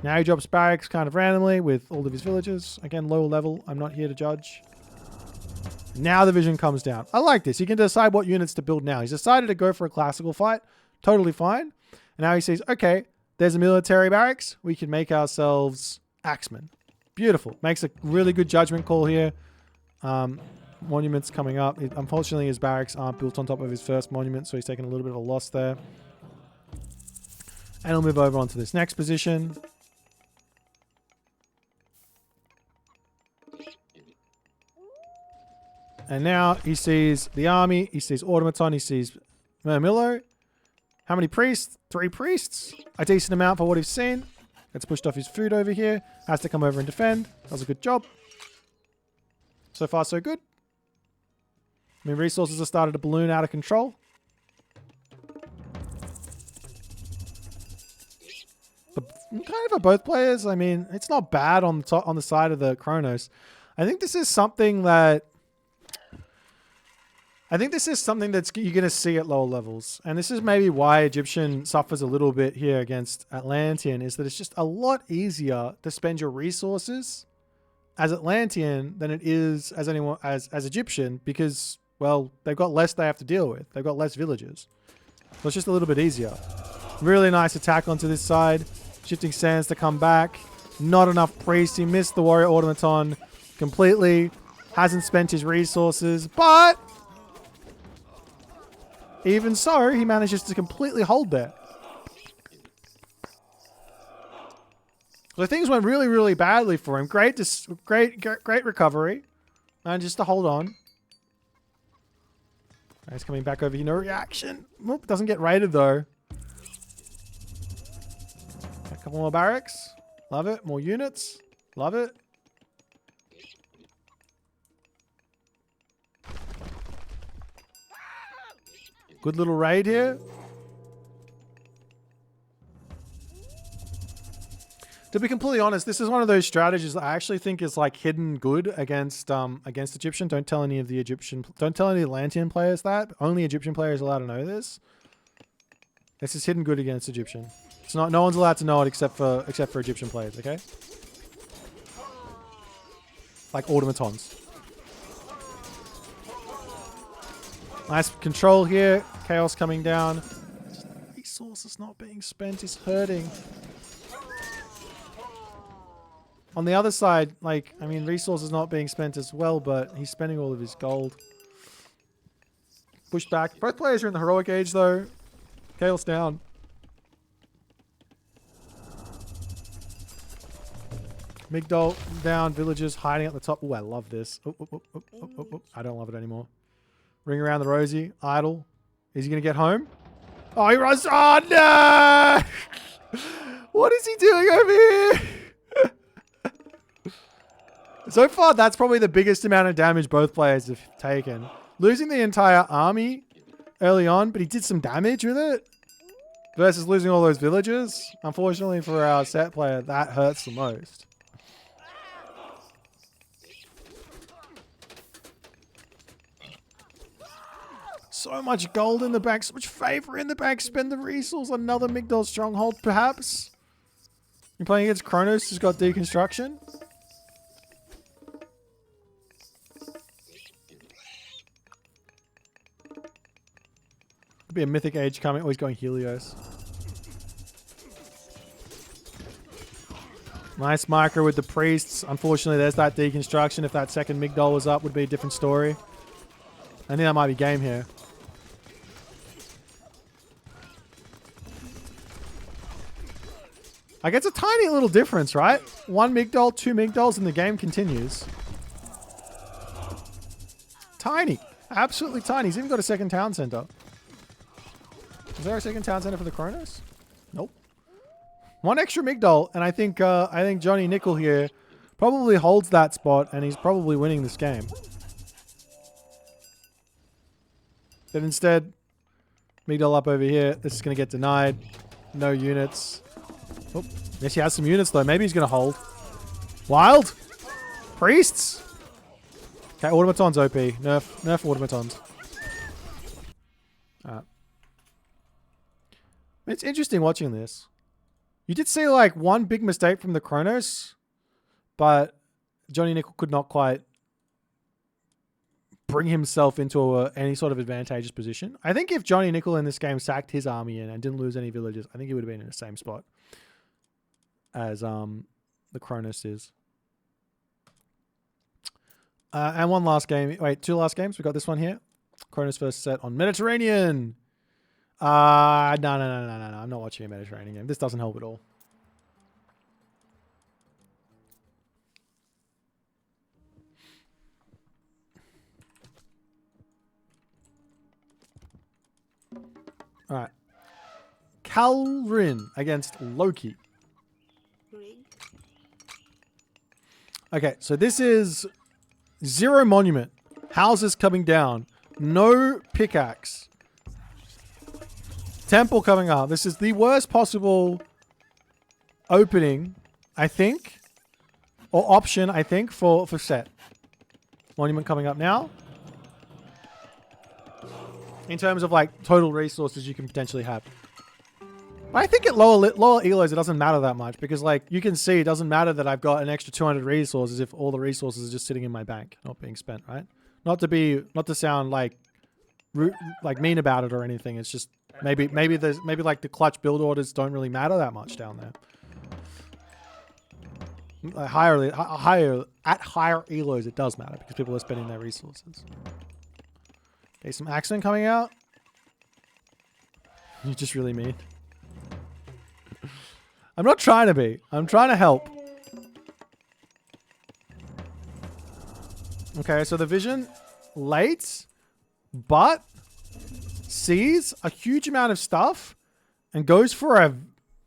Now he drops barracks kind of randomly with all of his villagers. Again, lower level. I'm not here to judge. Now the vision comes down. I like this. You can decide what units to build now. He's decided to go for a classical fight. Totally fine. And now he says, okay, there's a military barracks. We can make ourselves axemen. Beautiful. Makes a really good judgment call here. Monuments coming up. Unfortunately, his barracks aren't built on top of his first monument, so he's taking a little bit of a loss there. And he'll move over onto this next position. And now he sees the army, he sees Automaton, he sees Murmillo. How many priests? 3 priests. A decent amount for what he's seen. Gets pushed off his food over here. Has to come over and defend. Does a good job. So far, so good. I mean, resources have started to balloon out of control. kind of for both players. I mean, it's not bad on the top, on the side of the Chronos. I think this is something that you're going to see at lower levels. And this is maybe why Egyptian suffers a little bit here against Atlantean, is that it's just a lot easier to spend your resources as Atlantean than it is as as Egyptian, because, well, they've got less they have to deal with. They've got less villages. So it's just a little bit easier. Really nice attack onto this side. Shifting Sands to come back. Not enough priest. He missed the warrior automaton completely. Hasn't spent his resources, but even so, he manages to completely hold there. So things went really, really badly for him. Great recovery. And just to hold on. He's coming back over here. No reaction. Oop, doesn't get raided though. A couple more barracks. Love it. More units. Love it. Good little raid here. To be completely honest, this is one of those strategies that I actually think is like hidden good against Egyptian. Don't tell any Atlantean players that. Only Egyptian players are allowed to know this. This is hidden good against Egyptian. It's not. No one's allowed to know it except for Egyptian players. Okay. Like automatons. Nice control here. Chaos coming down. Just resources not being spent is hurting. On the other side, like, I mean, resources not being spent as well, but he's spending all of his gold. Pushed back. Both players are in the heroic age, though. Chaos down. Migdol down. Villagers hiding at the top. Oh, I love this. I don't love it anymore. Ring around the rosy. Idle. Is he going to get home? Oh, he runs. Oh, no! What is he doing over here? So far, that's probably the biggest amount of damage both players have taken. Losing the entire army early on, but he did some damage with it. Versus losing all those villagers. Unfortunately for our set player, that hurts the most. So much gold in the back, so much favor in the back. Spend the resource. Another Migdol stronghold, perhaps. You're playing against Kronos, who's got deconstruction. Could be a mythic age coming. Oh, he's going Helios. Nice micro with the priests. Unfortunately, there's that deconstruction. If that second Migdol was up, would be a different story. I think that might be game here. Like, it's a tiny little difference, right? One Migdol, two Migdols, and the game continues. Tiny. Absolutely tiny. He's even got a second town center. Is there a second town center for the Kronos? Nope. One extra Migdol, and I think Johnny Nickel here probably holds that spot, and he's probably winning this game. But instead, Migdol up over here. This is going to get denied. No units. Oh, yes, he has some units, though. Maybe he's going to hold. Wild. Priests. Okay, automatons OP. Nerf automatons. It's interesting watching this. You did see, like, one big mistake from the Kronos, but Johnny Nickel could not quite bring himself into any sort of advantageous position. I think if Johnny Nickel in this game sacked his army in and didn't lose any villages, I think he would have been in the same spot as the Kronos is. And one last game. Wait, two last games. We got this one here. Kronos first set on Mediterranean. No. I'm not watching a Mediterranean game. This doesn't help at all. All right. Kalrin against Loki. Okay, so this is 0 monument. Houses coming down. No pickaxe. Temple coming up. This is the worst possible opening, I think, or option, I think, for set. Monument coming up now. In terms of like total resources you can potentially have. But I think at lower elos it doesn't matter that much because like you can see it doesn't matter that I've got an extra 200 resources if all the resources are just sitting in my bank, not being spent, right? Not to sound like mean about it or anything. It's just maybe like the clutch build orders don't really matter that much down there. At higher elos it does matter because people are spending their resources. Okay, some accident coming out. You're just really mean. I'm not trying to be. I'm trying to help. Okay, so the vision late, but sees a huge amount of stuff and goes for a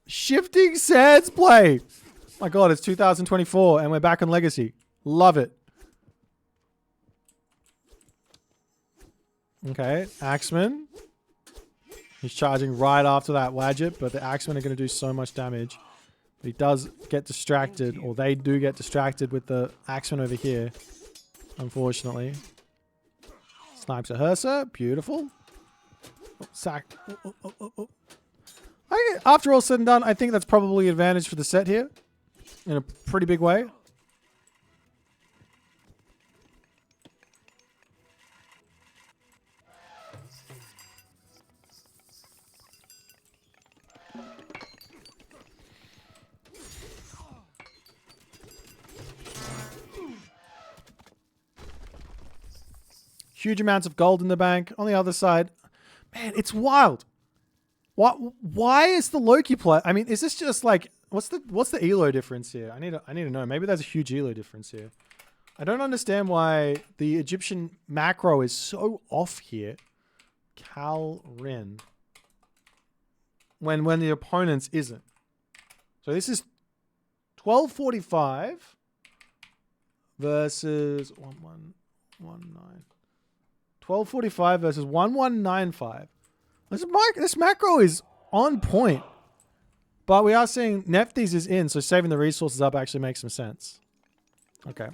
shifting sands play. My God, it's 2024 and we're back on Legacy. Love it. Okay, Axeman. He's charging right after that Wadget, but the Axemen are going to do so much damage. But he does get distracted, or they do get distracted with the Axemen over here, unfortunately. Snipes a Hersa. Beautiful. Oh, sack. Oh. After all said and done, I think that's probably an advantage for the set here in a pretty big way. Huge amounts of gold in the bank. On the other side, man, it's wild. Why is the Loki play? I mean, is this just like what's the elo difference here? I need to know. Maybe there's a huge elo difference here. I don't understand why the Egyptian macro is so off here. Cal Rin. When the opponent's isn't. So this is 1245 versus 1119. 1245 versus 1195. This macro is on point. But we are seeing Nephthys is in, so saving the resources up actually makes some sense. Okay.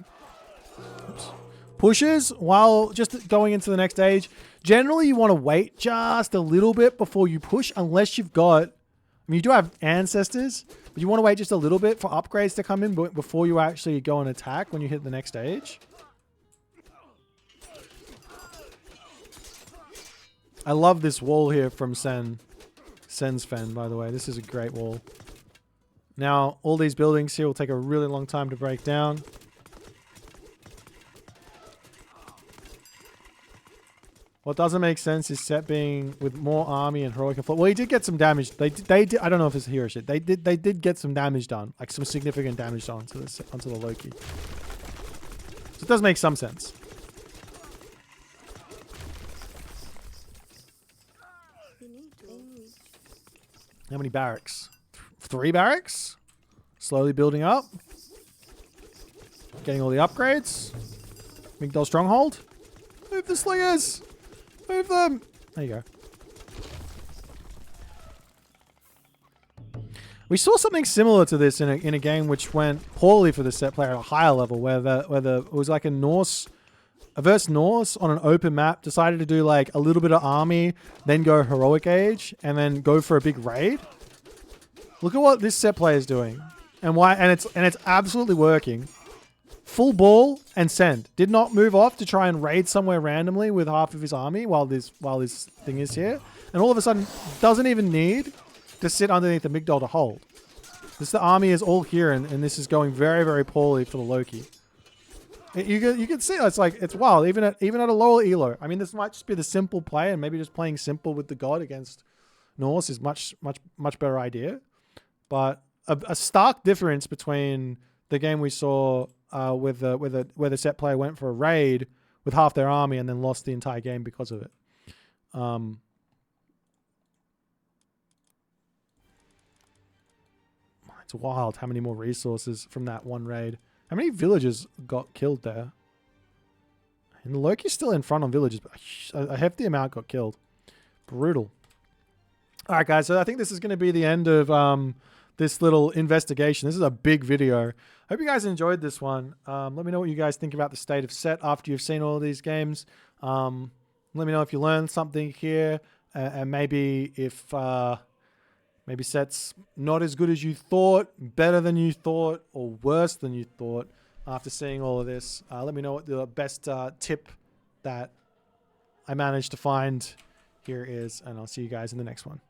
Oops. Pushes while just going into the next stage. Generally, you want to wait just a little bit before you push, unless you've got... I mean, you do have ancestors, but you want to wait just a little bit for upgrades to come in before you actually go and attack when you hit the next stage. I love this wall here from Sen's Fen, by the way. This is a great wall. Now, all these buildings here will take a really long time to break down. What doesn't make sense is Set being with more army and heroic and well, he did get some damage. They did. I don't know if it's hero shit. They did get some damage done, like some significant damage done onto the Loki. So it does make some sense. How many barracks? 3 barracks. Slowly building up. Getting all the upgrades. Migdol Stronghold. Move the slingers. Move them. There you go. We saw something similar to this in a game which went poorly for the set player at a higher level, where it was like a versus Norse on an open map, decided to do like a little bit of army, then go heroic age, and then go for a big raid. Look at what this set player is doing, and why, and it's absolutely working. Full ball and send. Did not move off to try and raid somewhere randomly with half of his army while this thing is here, and all of a sudden doesn't even need to sit underneath the Migdol to hold. The army is all here, and this is going very, very poorly for the Loki. You can see it's wild even at a lower elo. I mean, this might just be the simple play, and maybe just playing simple with the god against Norse is much better idea. But a stark difference between the game we saw where the set player went for a raid with half their army and then lost the entire game because of it. It's wild how many more resources from that one raid. How many villagers got killed there? And the Loki's still in front on villagers, but a hefty amount got killed. Brutal. All right, guys. So I think this is going to be the end of this little investigation. This is a big video. Hope you guys enjoyed this one. Let me know what you guys think about the state of set after you've seen all of these games. Let me know if you learned something here, and maybe if maybe set's not as good as you thought, better than you thought, or worse than you thought after seeing all of this. Let me know what the best tip that I managed to find here is, and I'll see you guys in the next one.